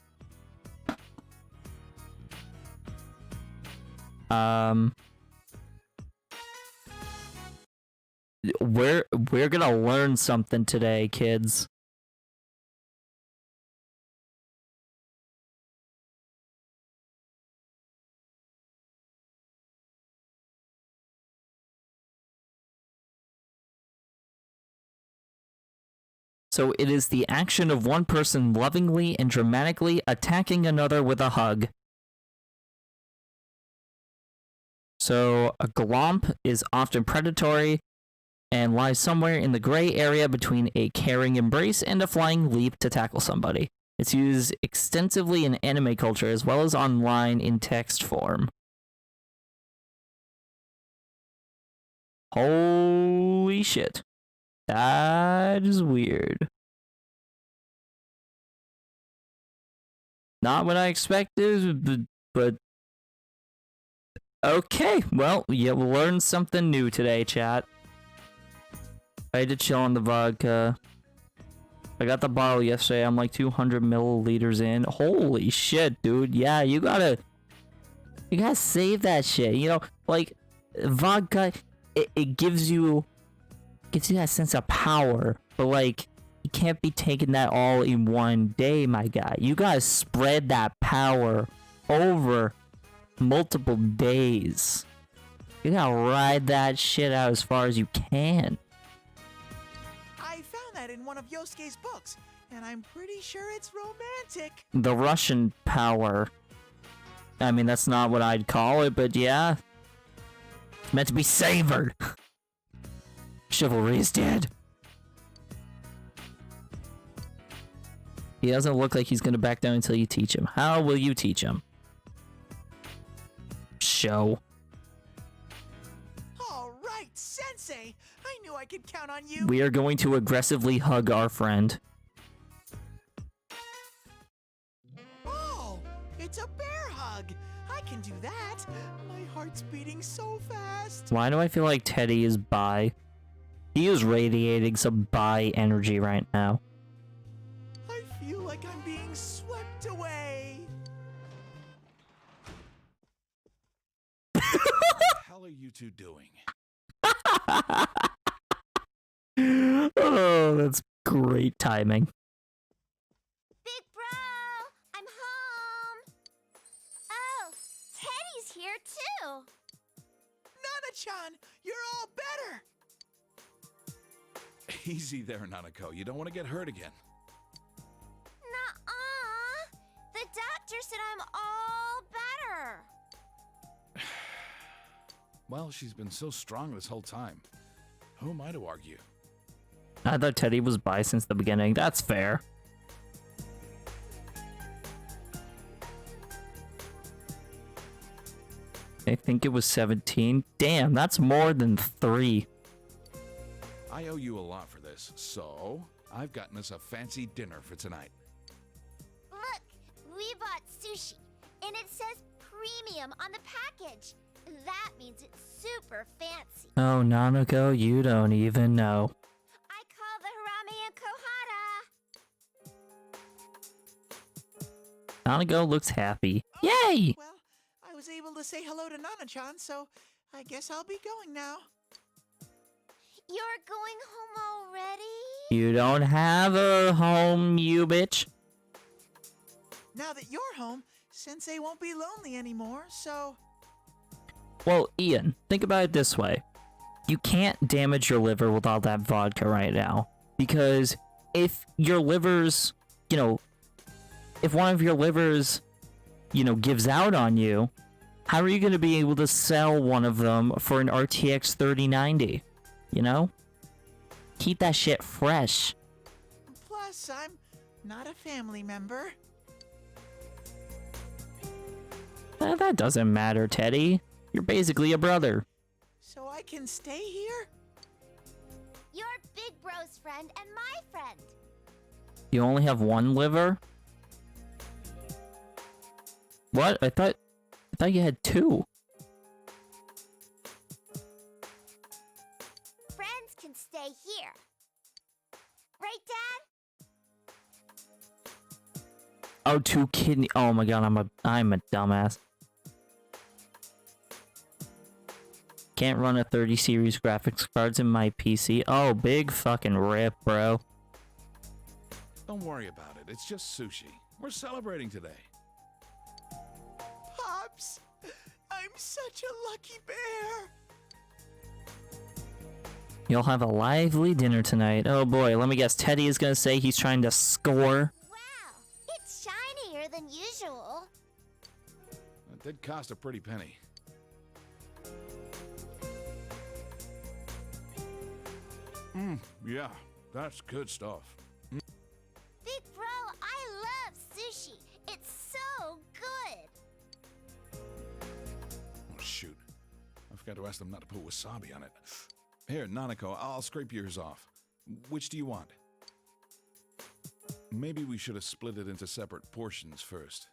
we're gonna learn something today, kids. So it is the action of one person lovingly and dramatically attacking another with a hug. So a glomp is often predatory and lies somewhere in the gray area between a caring embrace and a flying leap to tackle somebody. It's used extensively in anime culture as well as online in text form. Holy shit. That is weird. Not what I expected, but okay. Well, you learned something new today, chat. I had to chill on the vodka. I got the bottle yesterday. I'm like 200 milliliters in. Holy shit, dude. Yeah, you gotta save that shit. You know, like vodka, it gives you that sense of power, but like you can't be taking that all in one day, my guy. You gotta spread that power over multiple days. You gotta ride that shit out as far as you can. I found that in one of Yosuke's books, and I'm pretty sure it's romantic. The Russian power. I mean, that's not what I'd call it, but yeah. It's meant to be savored. Chivalry is dead. He doesn't look like he's gonna back down until you teach him. How will you teach him? Show. All right, Sensei. I knew I could count on you. We are going to aggressively hug our friend. Oh, it's a bear hug. I can do that. My heart's beating so fast. Why do I feel like Teddy is bi? He is radiating some bi energy right now. I feel like I'm being swept away. What the hell are you two doing? Oh, that's great timing. Big bro, I'm home. Oh, Teddy's here too. Nana-chan, you're all better. Easy there, Nanako. You don't want to get hurt again. Nuh-uh. The doctor said I'm all better. Well, she's been so strong this whole time. Who am I to argue? I thought Teddy was bi since the beginning. That's fair. I think it was 17. Damn, that's more than 3. I owe you a lot for this, so I've gotten us a fancy dinner for tonight. Look, we bought sushi, and it says premium on the package. That means it's super fancy. Oh, Nanako, you don't even know. I call the harame and kohara. Nanako looks happy. Yay! Well, I was able to say hello to Nana-chan, so I guess I'll be going now. You're going home already? You don't have a home, you bitch. Now that you're home, Sensei won't be lonely anymore, so... Well, Ian, think about it this way. You can't damage your liver with all that vodka right now. Because if your liver's, if one of your livers, gives out on you, how are you going to be able to sell one of them for an RTX 3090? Keep that shit fresh. Plus, I'm not a family member. That doesn't matter, Teddy. You're basically a brother. So I can stay here? You're Big Bro's friend and my friend. You only have one liver? What? I thought you had 2. Friends can stay here. Right, Dad? Oh, 2 kidney. Oh my god, I'm a dumbass. Can't run a 30 series graphics cards in my PC. Oh, big fucking rip, bro. Don't worry about it. It's just sushi. We're celebrating today. Pops, I'm such a lucky bear. You'll have a lively dinner tonight. Oh boy, let me guess. Teddy is gonna say he's trying to score. Wow, it's shinier than usual. It did cost a pretty penny. Yeah, that's good stuff. Big bro, I love sushi. It's so good. Oh, shoot. I forgot to ask them not to put wasabi on it. Here, Nanako, I'll scrape yours off. Which do you want? Maybe we should have split it into separate portions first.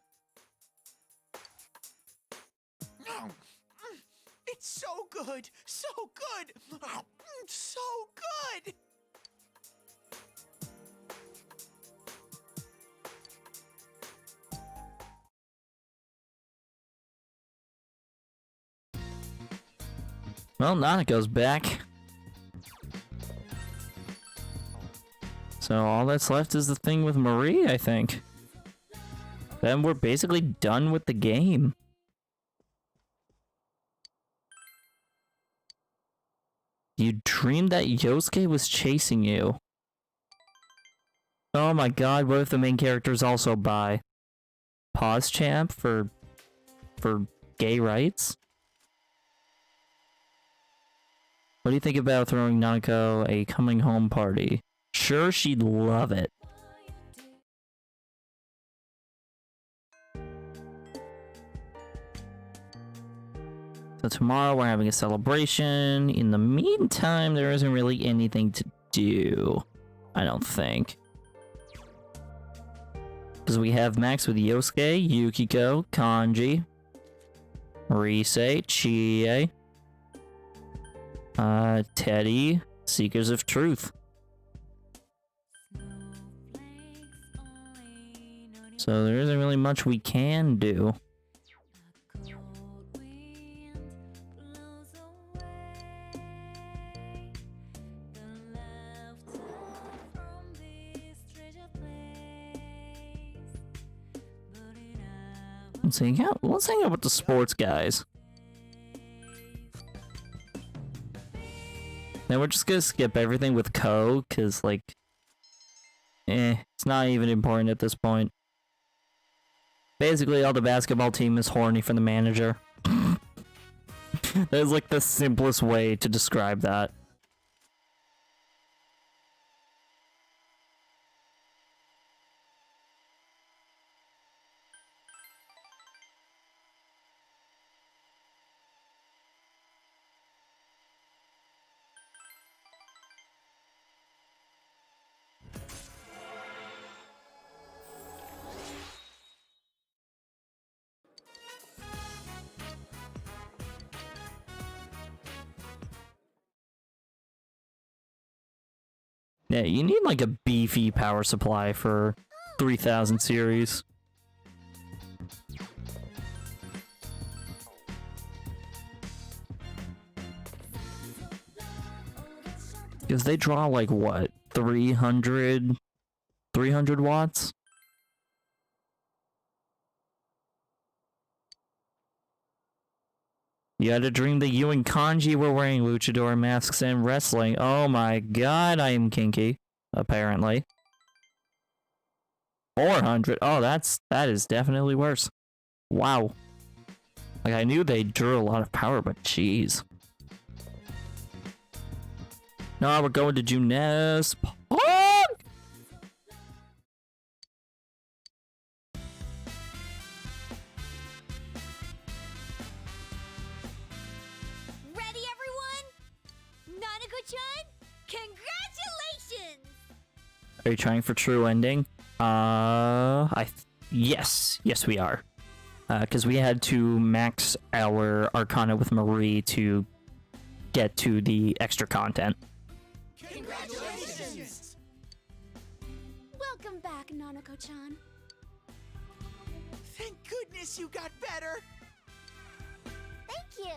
It's so good, so good, so good. Well, Nanako's back. So all that's left is the thing with Marie, I think. Then we're basically done with the game. You dreamed that Yosuke was chasing you. Oh my god, what if the main character is also bi? Pause champ for gay rights? What do you think about throwing Nanako a coming home party? Sure, she'd love it. So tomorrow we're having a celebration. In the meantime, there isn't really anything to do, I don't think. Because we have Max with Yosuke, Yukiko, Kanji, Rise, Chie, Teddy, Seekers of Truth. So there isn't really much we can do. Let's hang out with the sports guys. Now we're just gonna skip everything with Ko, cause like, it's not even important at this point. Basically, all the basketball team is horny for the manager. That is like the simplest way to describe that. Yeah, you need like a beefy power supply for 3000 series. Because they draw like what? 300 watts? You had a dream that you and Kanji were wearing luchador masks and wrestling. Oh my god, I am kinky. Apparently. 400. Oh, that is definitely worse. Wow. Like, I knew they drew a lot of power, but jeez. No, we're going to Junes. Ready, everyone? Nanako-chan, congratulations! Are you trying for true ending? Yes, we are. Because we had to max our Arcana with Marie to get to the extra content. Congratulations! Welcome back, Nanako-chan. Thank goodness you got better. Thank you.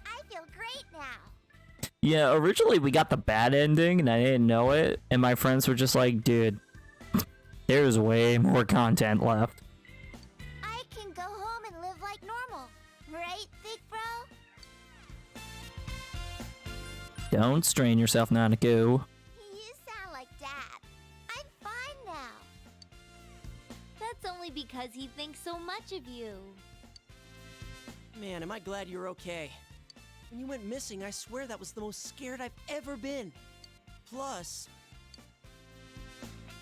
I I feel great now. Yeah, originally we got the bad ending and I didn't know it, and my friends were just like, dude, there's way more content left. I can go home and live like normal. Right, Big Bro? Don't strain yourself, Nanako. You sound like Dad. I'm fine now. That's only because he thinks so much of you. Man, am I glad you're okay. When you went missing, I swear that was the most scared I've ever been. Plus,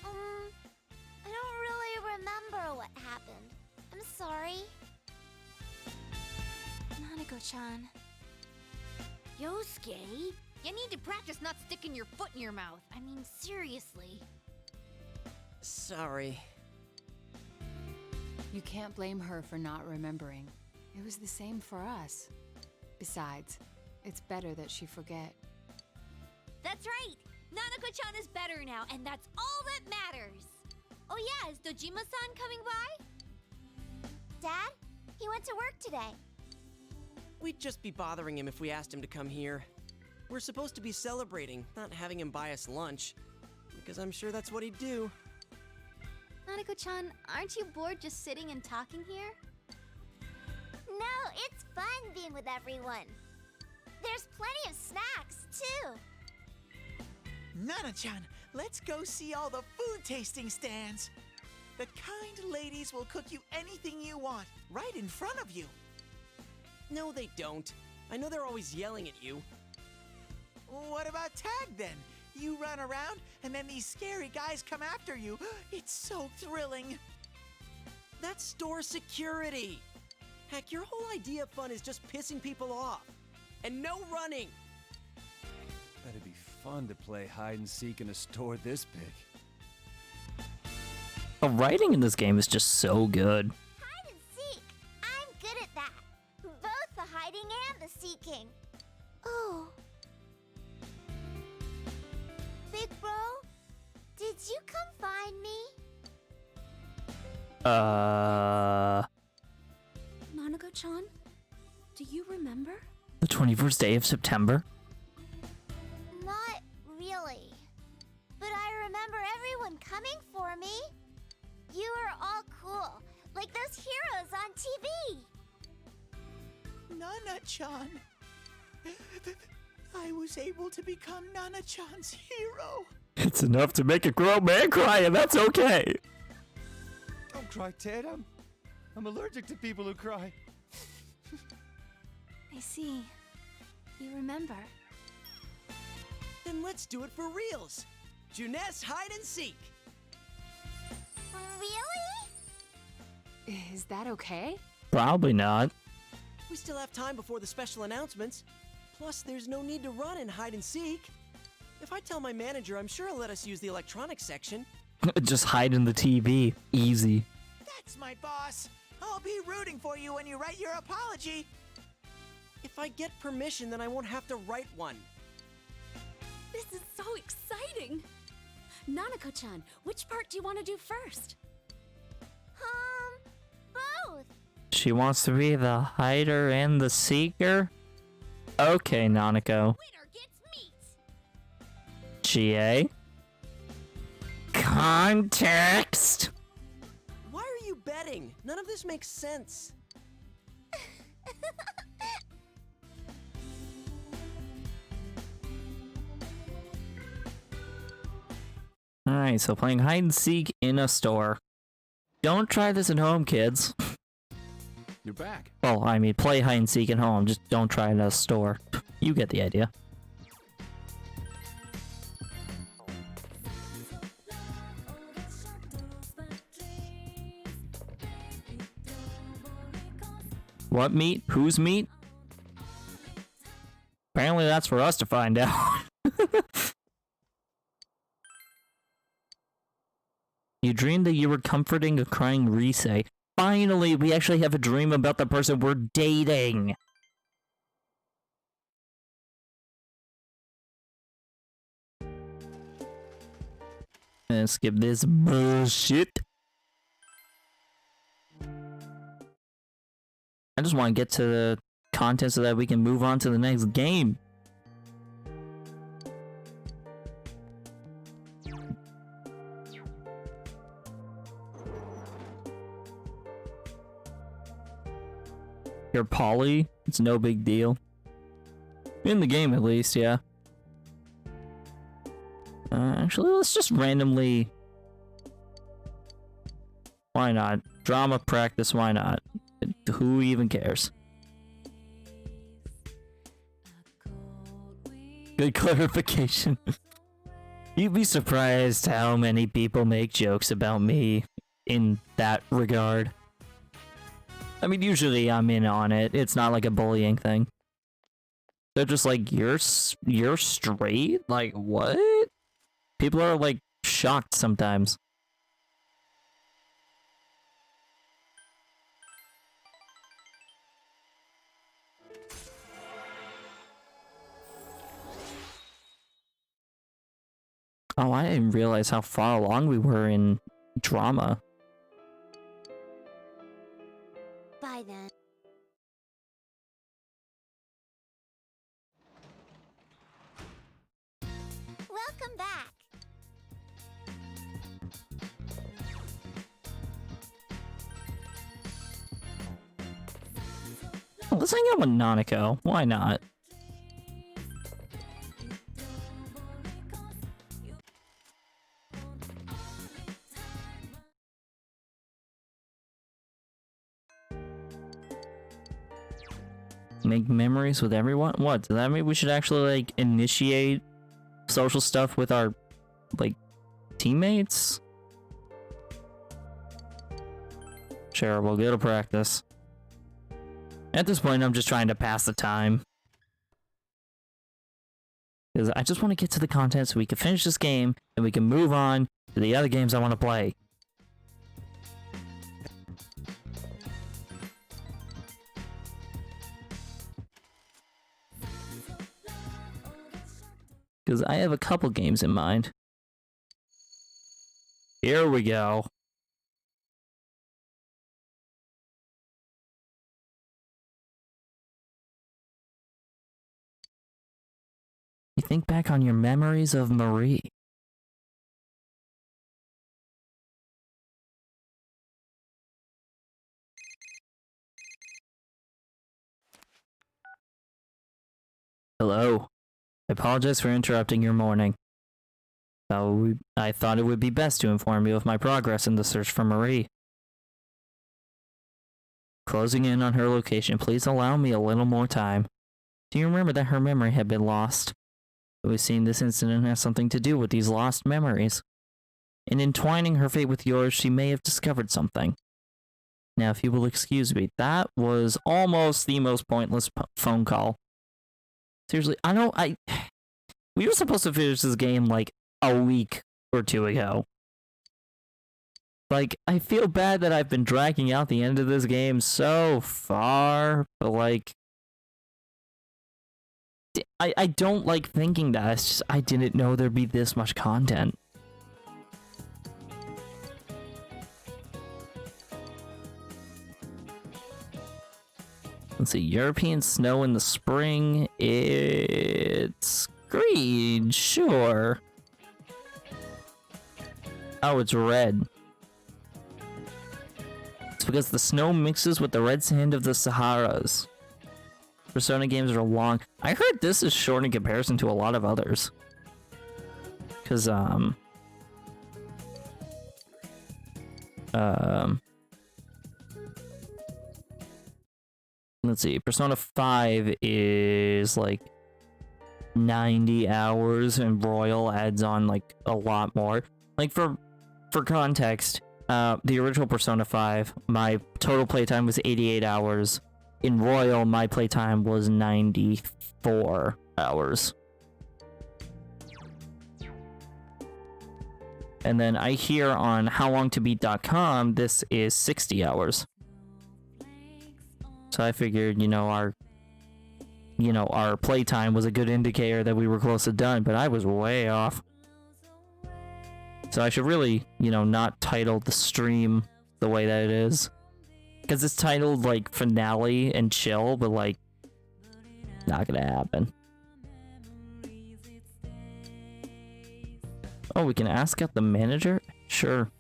I don't really remember what happened. I'm sorry. Nanako-chan. Yosuke, you need to practice not sticking your foot in your mouth. I mean, seriously. sorry. You can't blame her for not remembering. It was the same for us. Besides, it's better that she forget. That's right! Nanako-chan is better now, and that's all that matters! Oh yeah, is Dojima-san coming by? Dad? He went to work today. We'd just be bothering him if we asked him to come here. We're supposed to be celebrating, not having him buy us lunch. Because I'm sure that's what he'd do. Nanako-chan, aren't you bored just sitting and talking here? No, it's fun being with everyone. There's plenty of snacks, too. Nana-chan, let's go see all the food tasting stands. The kind ladies will cook you anything you want, right in front of you. No, they don't. I know they're always yelling at you. What about tag then? You run around, and then these scary guys come after you. It's so thrilling. That's store security. Heck, your whole idea of fun is just pissing people off. And no running. That'd be fun to play hide and seek in a store this big. The writing in this game is just so good. Hide and seek. I'm good at that. Both the hiding and the seeking. Oh. Big Bro, did you come find me? Nanako-chan, do you remember? The 21st day of September? Not really. But I remember everyone coming for me. You were all cool, like those heroes on TV. Nana-chan. I was able to become Nana-chan's hero. It's enough to make a grown man cry, and that's okay. Don't cry, Ted. I'm allergic to people who cry. I see. You remember. Then let's do it for reals. Juness hide and seek. Really? Is that okay? Probably not. We still have time before the special announcements. Plus, there's no need to run and hide and seek. If I tell my manager, I'm sure he'll let us use the electronics section. Just hide in the TV. Easy. That's my boss. I'll be rooting for you when you write your apology. If I get permission, then I won't have to write one. This is so exciting! Nanako-chan, which part do you want to do first? Both. She wants to be the hider and the seeker? Okay, Nanako. Winner gets meat. GA? Context! Why are you betting? None of this makes sense. Alright, so playing hide and seek in a store. Don't try this at home, kids. You're back. Well, I mean, play hide and seek at home, just don't try it in a store. You get the idea. What meat? Whose meat? Apparently that's for us to find out. You dreamed that you were comforting a crying Rise. Finally, we actually have a dream about the person we're dating. Let's skip this bullshit. I just want to get to the content so that we can move on to the next game. You're Polly? It's no big deal. In the game, at least, yeah. Actually, let's just randomly... Why not? Drama practice, why not? Who even cares? Good clarification. You'd be surprised how many people make jokes about me in that regard. I mean, usually I'm in on it. It's not like a bullying thing. They're just like, you're straight? Like, what? People are, like, shocked sometimes. Oh, I didn't realize how far along we were in drama. Bye then. Welcome back. Let's hang out with Nanako. Why not? Make memories with everyone? What? Does that mean we should actually, like, initiate social stuff with our, like, teammates? Sure, we'll go to practice. At this point, I'm just trying to pass the time. Because I just want to get to the content so we can finish this game, and we can move on to the other games I want to play. Because I have a couple games in mind. Here we go. You think back on your memories of Marie. Hello. I apologize for interrupting your morning. I thought it would be best to inform you of my progress in the search for Marie. Closing in on her location, please allow me a little more time. Do you remember that her memory had been lost? It would seem this incident has something to do with these lost memories. In entwining her fate with yours, she may have discovered something. Now, if you will excuse me, that was almost the most pointless phone call. Seriously, we were supposed to finish this game like a week or two ago. Like, I feel bad that I've been dragging out the end of this game so far, but like, I don't like thinking that. It's just, I didn't know there'd be this much content. Let's see, European snow in the spring. It's green, sure. Oh, it's red. It's because the snow mixes with the red sand of the Saharas. Persona games are long. I heard this is short in comparison to a lot of others. Cause let's see, Persona 5 is like 90 hours and Royal adds on like a lot more. Like for context, the original Persona 5, my total playtime was 88 hours. In Royal, my playtime was 94 hours. And then I hear on howlongtobeat.com this is 60 hours. So I figured, our playtime was a good indicator that we were close to done, but I was way off. So I should really, not title the stream the way that it is. Because it's titled, like, finale and chill, but, like, Not gonna happen. Oh, we can ask out the manager? Sure.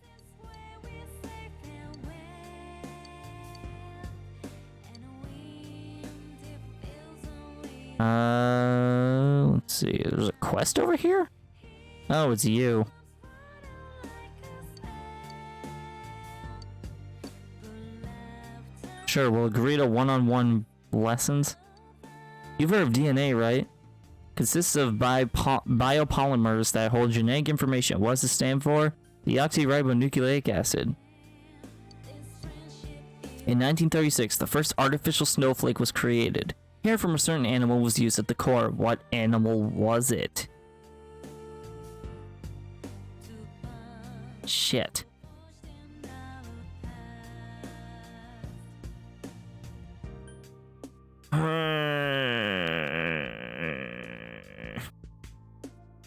Let's see. There's a quest over here? Oh, it's you. Sure, we'll agree to one-on-one lessons. You've heard of DNA, right? Consists of biopolymers that hold genetic information. What does it stand for? Deoxyribonucleic acid. In 1936, the first artificial snowflake was created. Hair from a certain animal was used at the core. What animal was it? Shit.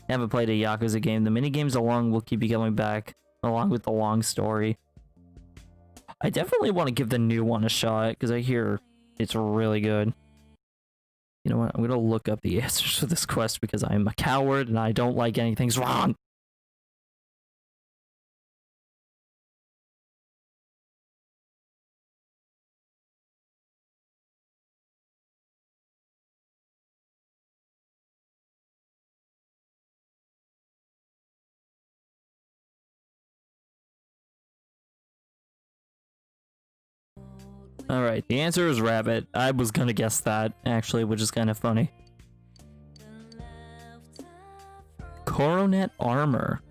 Haven't played a Yakuza game. The minigames along will keep you going back, along with the long story. I definitely want to give the new one a shot, because I hear it's really good. You know what? I'm going to look up the answers for this quest, because I'm a coward and I don't like anything's wrong. Alright, the answer is rabbit. I was gonna guess that, actually, which is kind of funny. Coronet armor.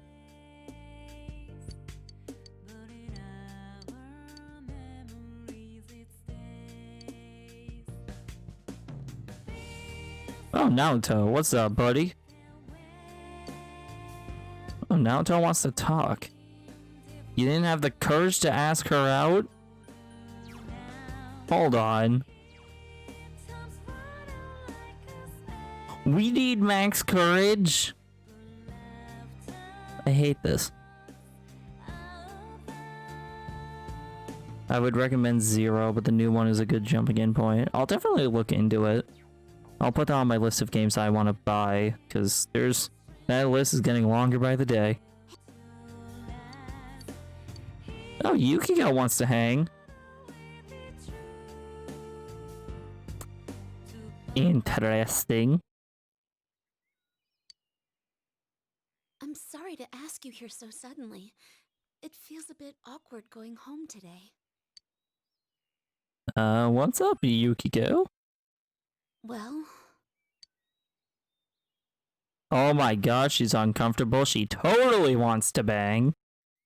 Oh, Naoto, what's up, buddy? Oh, Naoto wants to talk. You didn't have the courage to ask her out? Hold on. We need max courage. I hate this. I would recommend 0, but the new one is a good jumping in point. I'll definitely look into it. I'll put that on my list of games I want to buy, because that list is getting longer by the day. Oh, Yukiko wants to hang. Interesting. I'm sorry to ask you here so suddenly. It feels a bit awkward going home today. What's up, Yukiko? Well... Oh my god, she's uncomfortable. She totally wants to bang.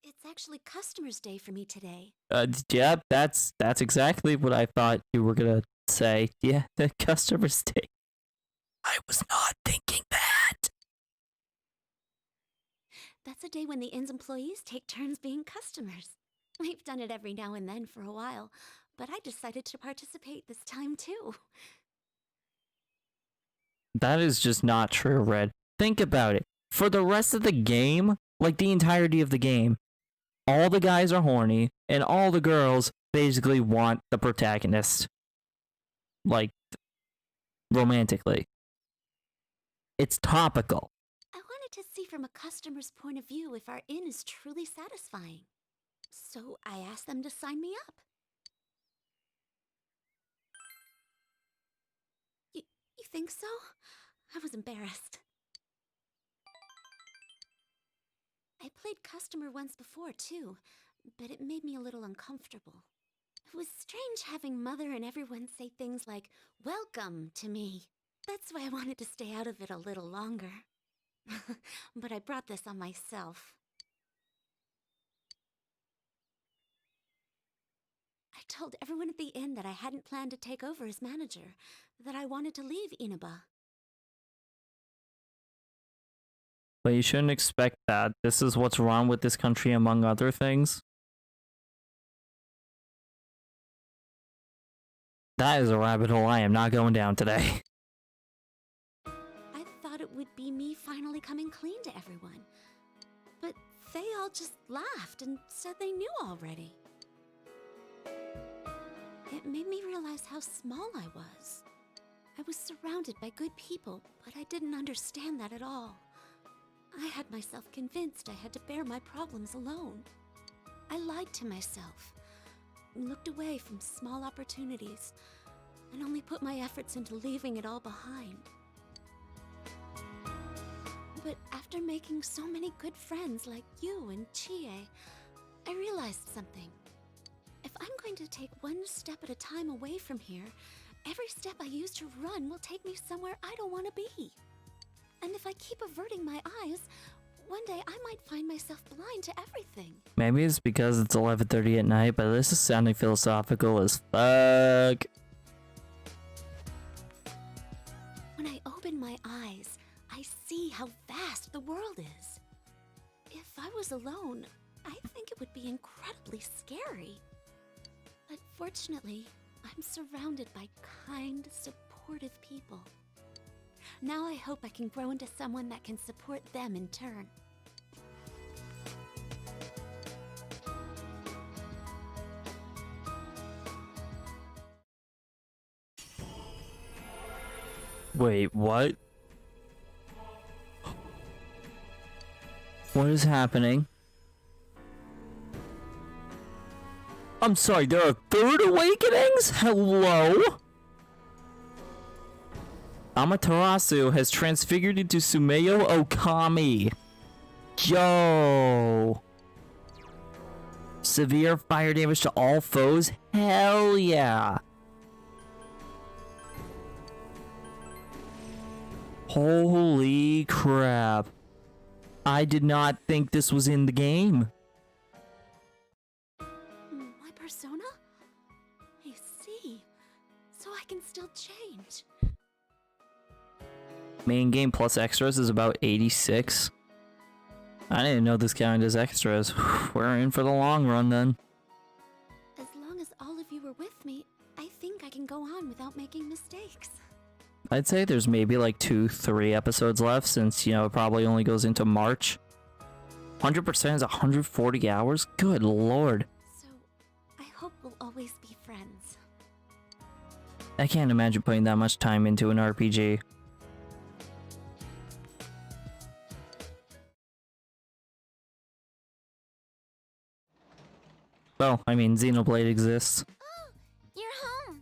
It's actually Customer's Day for me today. Yeah, that's exactly what I thought you were gonna say. Yeah, the Customer's Day. I was not thinking that. That's a day when the inn's employees take turns being customers. We've done it every now and then for a while, but I decided to participate this time too. That is just not true, Red. Think about it. For the rest of the game, like the entirety of the game, all the guys are horny, and all the girls basically want the protagonist. Like, romantically. It's topical. I wanted to see from a customer's point of view if our inn is truly satisfying. So I asked them to sign me up. You think so? I was embarrassed. I played customer once before, too, but it made me a little uncomfortable. It was strange having Mother and everyone say things like, "Welcome" to me. That's why I wanted to stay out of it a little longer. But I brought this on myself. I told everyone at the inn that I hadn't planned to take over as manager, that I wanted to leave Inaba. But you shouldn't expect that. This is what's wrong with this country, among other things. That is a rabbit hole I am not going down today. I thought it would be me finally coming clean to everyone. But they all just laughed and said they knew already. It made me realize how small I was. I was surrounded by good people, but I didn't understand that at all. I had myself convinced I had to bear my problems alone. I lied to myself, looked away from small opportunities, and only put my efforts into leaving it all behind. But after making so many good friends like you and Chie, I realized something. If I'm going to take one step at a time away from here, every step I use to run will take me somewhere I don't want to be. And if I keep averting my eyes, one day I might find myself blind to everything. Maybe it's because it's 11:30 at night, but this is sounding philosophical as fuck. When I open my eyes, I see how vast the world is. If I was alone, I think it would be incredibly scary. But fortunately, I'm surrounded by kind, supportive people. Now I hope I can grow into someone that can support them in turn. Wait, what? What is happening? I'm sorry, there are third awakenings? Hello? Amaterasu has transfigured into Sumeyo Okami. Yo! Severe fire damage to all foes? Hell yeah! Holy crap. I did not think this was in the game. My persona? I see. So I can still change. Main game plus extras is about 86. I didn't know this counted as extras. We're in for the long run then. As long as all of you were with me, I think I can go on without making mistakes. I'd say there's maybe like 2-3 episodes left since, you know, it probably only goes into March. 100% is 140 hours? Good lord. So, I hope we'll always be friends. I can't imagine putting that much time into an RPG. Well, I mean, Xenoblade exists. Oh, you're home.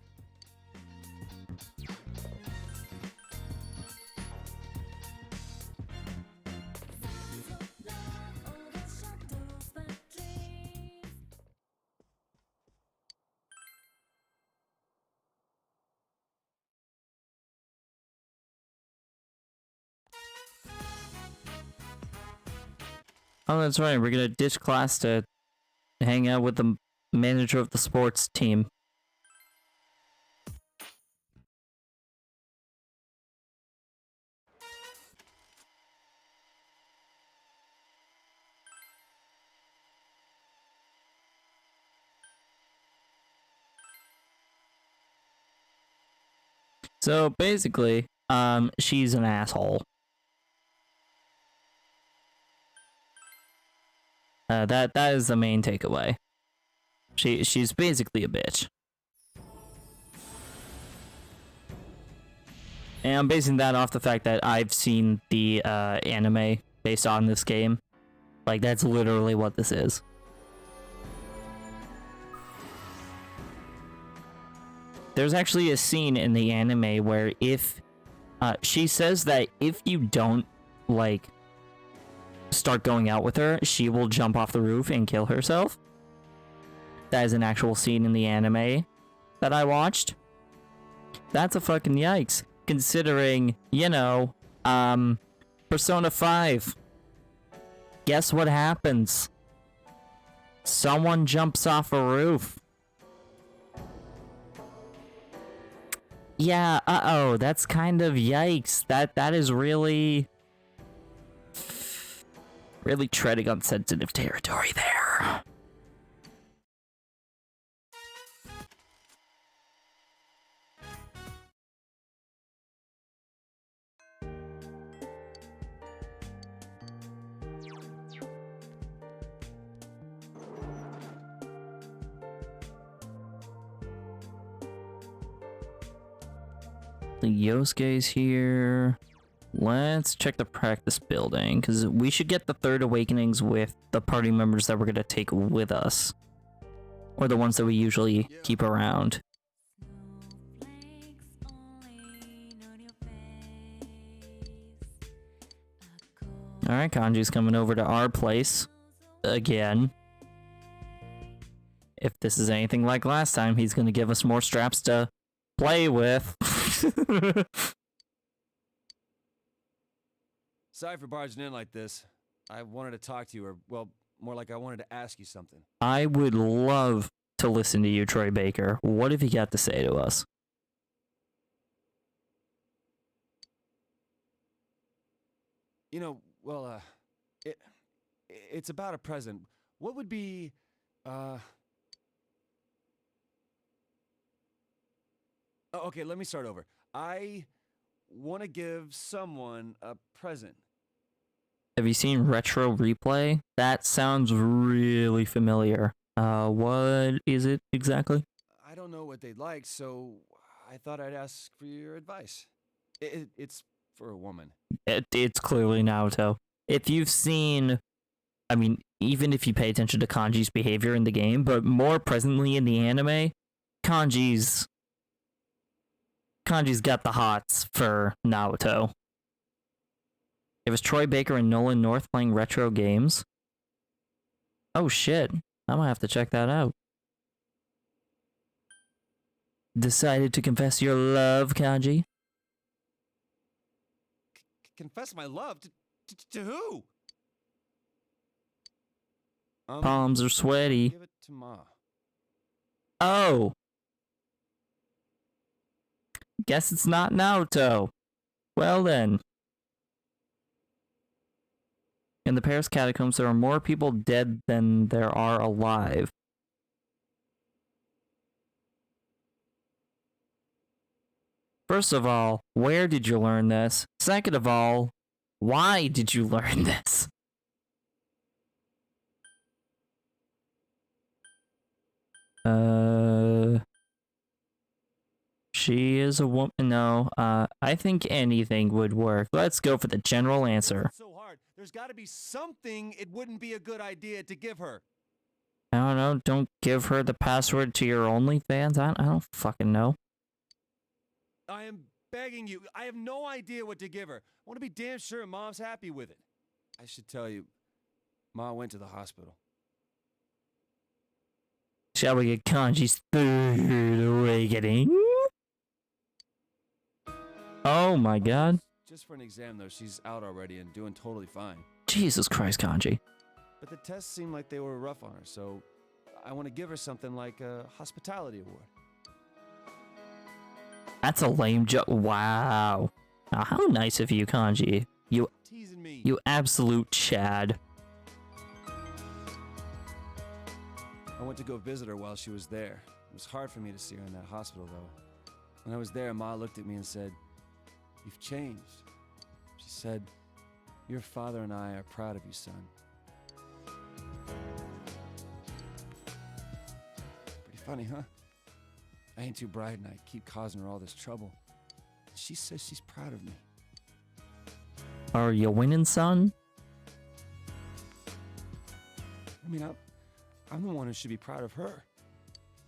Oh, that's right. We're gonna ditch class to hang out with the manager of the sports team. So basically, she's an asshole. That is the main takeaway. She's basically a bitch. And I'm basing that off the fact that I've seen the anime based on this game. Like, that's literally what this is. There's actually a scene in the anime where if she says that if you don't, like, start going out with her, she will jump off the roof and kill herself. That is an actual scene in the anime that I watched. That's a fucking yikes. Considering, you know, Persona 5. Guess what happens? Someone jumps off a roof. Yeah, uh-oh, that's kind of yikes. That is really treading on sensitive territory there. The Yosuke's here. Let's check the practice building, because we should get the third awakenings with the party members that we're going to take with us. Or the ones that we usually keep around. Alright, Kanji's coming over to our place. Again. If this is anything like last time, he's going to give us more straps to play with. Sorry for barging in like this. I wanted to talk to you, or, well, more like I wanted to ask you something. I would love to listen to you, Troy Baker. What have you got to say to us? You know, well, it's about a present. What would be, Oh, okay, let me start over. I want to give someone a present. Have you seen Retro Replay? That sounds really familiar. What is it exactly? I don't know what they'd like, so I thought I'd ask for your advice. It's for a woman. It's clearly Naruto. If you've seen, I mean, even if you pay attention to Kanji's behavior in the game, but more presently in the anime, Kanji's got the hots for Naruto. It was Troy Baker and Nolan North playing retro games. Oh shit, I'm gonna have to check that out. Decided to confess your love, Kanji? Confess my love? To who? Palms are sweaty. Give it to Ma. Oh! Guess it's not Naruto. Well then. In the Paris catacombs, there are more people dead than there are alive. First of all, where did you learn this? Second of all, why did you learn this? She is a woman. No, I think anything would work. Let's go for the general answer. So hard. There's got to be something it wouldn't be a good idea to give her. I don't know. Don't give her the password to your OnlyFans. I don't fucking know. I am begging you. I have no idea what to give her. I want to be damn sure Mom's happy with it. I should tell you, Ma went to the hospital. Shall we get Kanji's third awakening? Oh my god. Just for an exam, though, she's out already and doing totally fine. Jesus Christ, Kanji. But the tests seemed like they were rough on her, so I want to give her something like a hospitality award. That's a lame joke. Wow. Now, how nice of you, Kanji. You Teasing me. You absolute Chad. I went to go visit her while she was there. It was hard for me to see her in that hospital, though. When I was there, Ma looked at me and said, "You've changed." She said, "Your father and I are proud of you, son." Pretty funny, huh? I ain't too bright and I keep causing her all this trouble. She says she's proud of me. Are you winning, son? I mean, I'm the one who should be proud of her.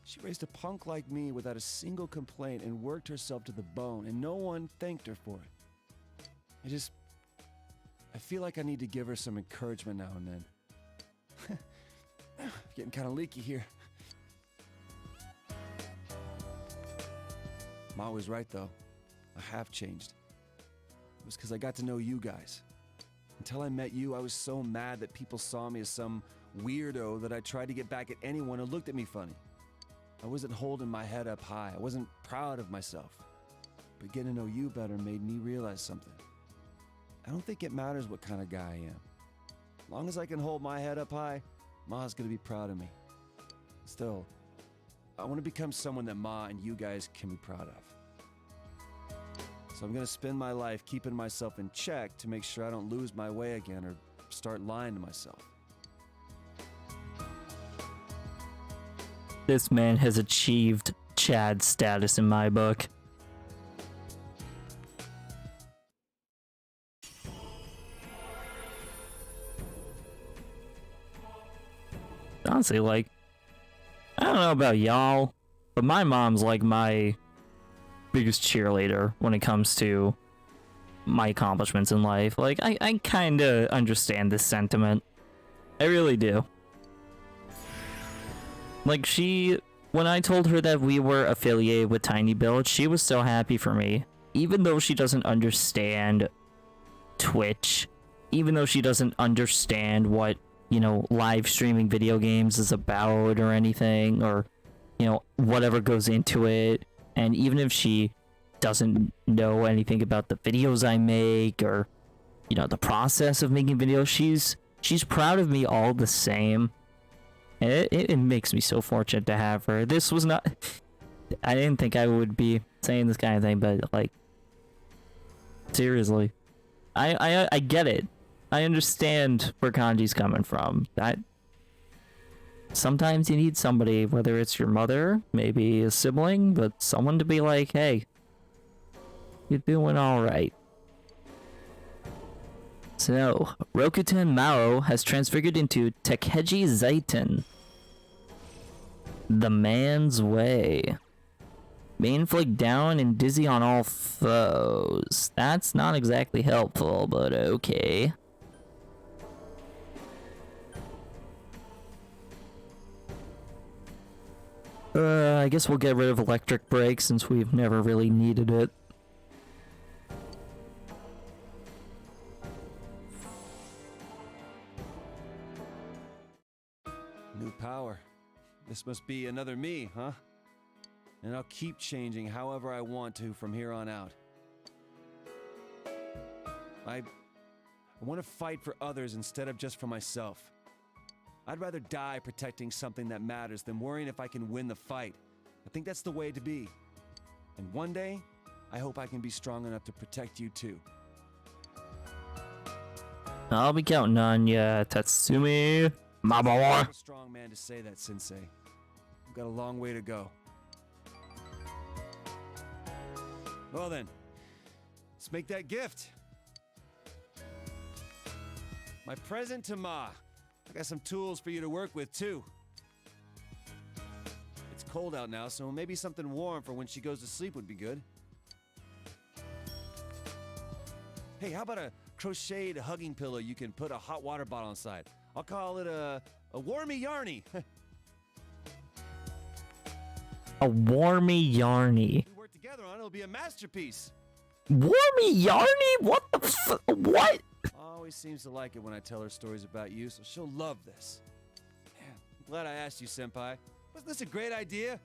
She raised a punk like me without a single complaint and worked herself to the bone, and no one thanked her for it. I feel like I need to give her some encouragement now and then. Getting kind of leaky here. Ma was right, though. I have changed. It was because I got to know you guys. Until I met you, I was so mad that people saw me as some weirdo that I tried to get back at anyone who looked at me funny. I wasn't holding my head up high. I wasn't proud of myself. But getting to know you better made me realize something. I don't think it matters what kind of guy I am. As long as I can hold my head up high, Ma's gonna be proud of me. Still, I want to become someone that Ma and you guys can be proud of. So I'm gonna spend my life keeping myself in check to make sure I don't lose my way again or start lying to myself. This man has achieved Chad status in my book. honestly, like, I don't know about y'all, but my mom's like my biggest cheerleader when it comes to my accomplishments in life. Like, I kind of understand this sentiment. I really do. Like, when I told her that we were affiliated with Tiny Build, she was so happy for me. Even though she doesn't understand Twitch, even though she doesn't understand what, you know, live streaming video games is about or anything, or, you know, whatever goes into it, and even if she doesn't know anything about the videos I make or, you know, the process of making videos, she's proud of me all the same. And it makes me so fortunate to have her. This was not... I didn't think I would be saying this kind of thing, but, like... Seriously. I get it. I understand where Kanji's coming from. Sometimes you need somebody, whether it's your mother, maybe a sibling, but someone to be like, hey, you're doing alright. So, Rokuten Mao has transfigured into Takeji Zaiten. The man's way. Main flick down and dizzy on all foes. That's not exactly helpful, but okay. I guess we'll get rid of electric brake since we've never really needed it. New power. This must be another me, huh? And I'll keep changing however I want to from here on out. I want to fight for others instead of just for myself. I'd rather die protecting something that matters than worrying if I can win the fight. I think that's the way to be. And one day, I hope I can be strong enough to protect you too. I'll be counting on ya, Tatsumi, my boy. I'm a strong man to say that, Sensei. I've got a long way to go. Well then, let's make that gift. My present to Ma. I got some tools for you to work with, too. It's cold out now, so maybe something warm for when she goes to sleep would be good. Hey, how about a crocheted hugging pillow you can put a hot water bottle inside? I'll call it a warmy yarny. A warmy yarny. We work together on it, it'll be a masterpiece. Warmy yarny? What the what? Always seems to like it when I tell her stories about you, so she'll love this. Man, I'm glad I asked you, Senpai. Wasn't this a great idea?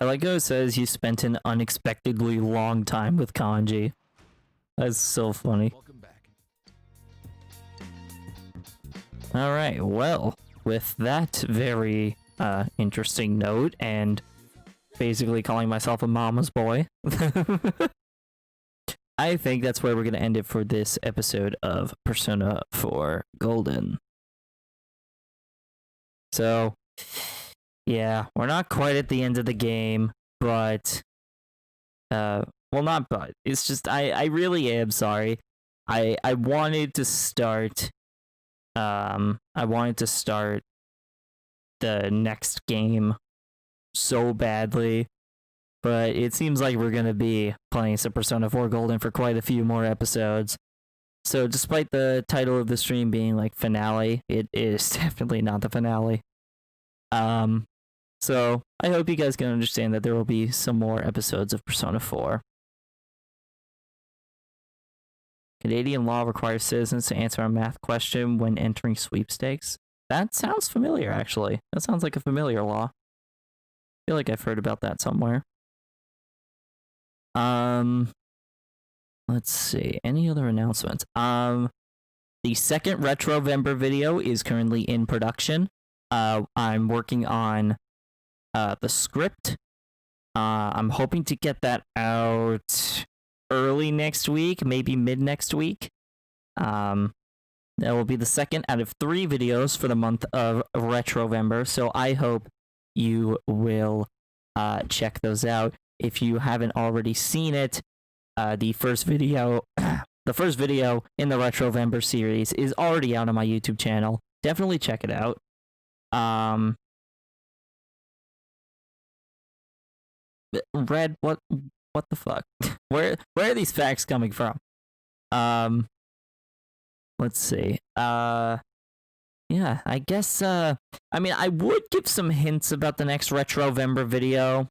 I like how it says you spent an unexpectedly long time with Kanji. That's so funny. Welcome back. Alright, well, with that very interesting note, and basically calling myself a mama's boy, I think that's where we're going to end it for this episode of Persona 4 Golden. So, yeah, we're not quite at the end of the game, but, well, not but, it's just, I really am sorry. I wanted to start, the next game so badly, but it seems like we're gonna be playing some Persona 4 Golden for quite a few more episodes. So despite the title of the stream being like finale, it is definitely not the finale. So I hope you guys can understand that there will be some more episodes of Persona 4. Canadian law requires citizens to answer a math question when entering sweepstakes. That sounds familiar, actually. That sounds like a familiar law. I feel like I've heard about that somewhere. Let's see. Any other announcements? The second Retrovember video is currently in production. I'm working on the script. I'm hoping to get that out early next week, maybe mid next week. That will be the second out of 3 videos for the month of Retrovember, so I hope you will check those out. If you haven't already seen it, the first video the first video in the Retrovember series is already out on my YouTube channel. Definitely check it out. Red, what the fuck? Where are these facts coming from? Let's see. Yeah, I guess, I mean, I would give some hints about the next Retrovember video,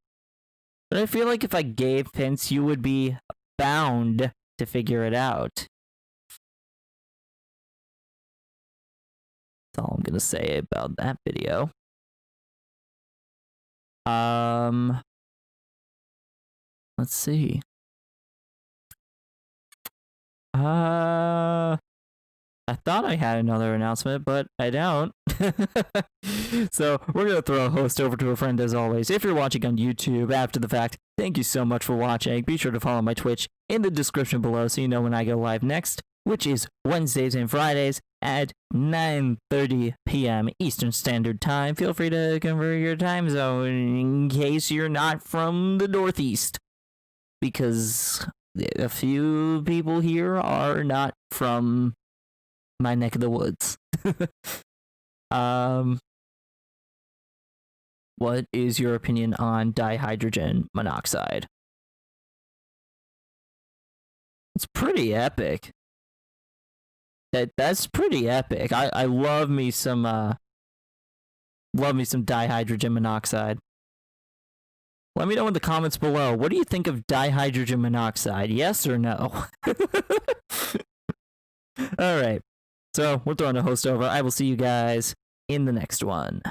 but I feel like if I gave hints, you would be bound to figure it out. That's all I'm gonna say about that video. Let's see. I thought I had another announcement, but I don't. So we're going to throw a host over to a friend as always. If you're watching on YouTube after the fact, thank you so much for watching. Be sure to follow my Twitch in the description below so you know when I go live next, which is Wednesdays and Fridays at 9:30 p.m. Eastern Standard Time. Feel free to convert your time zone in case you're not from the Northeast, because a few people here are not from my neck of the woods. What is your opinion on dihydrogen monoxide? It's pretty epic. That's pretty epic. I love me some dihydrogen monoxide. Let me know in the comments below. What do you think of dihydrogen monoxide? Yes or no? Alright. So, we're throwing a host over. I will see you guys in the next one.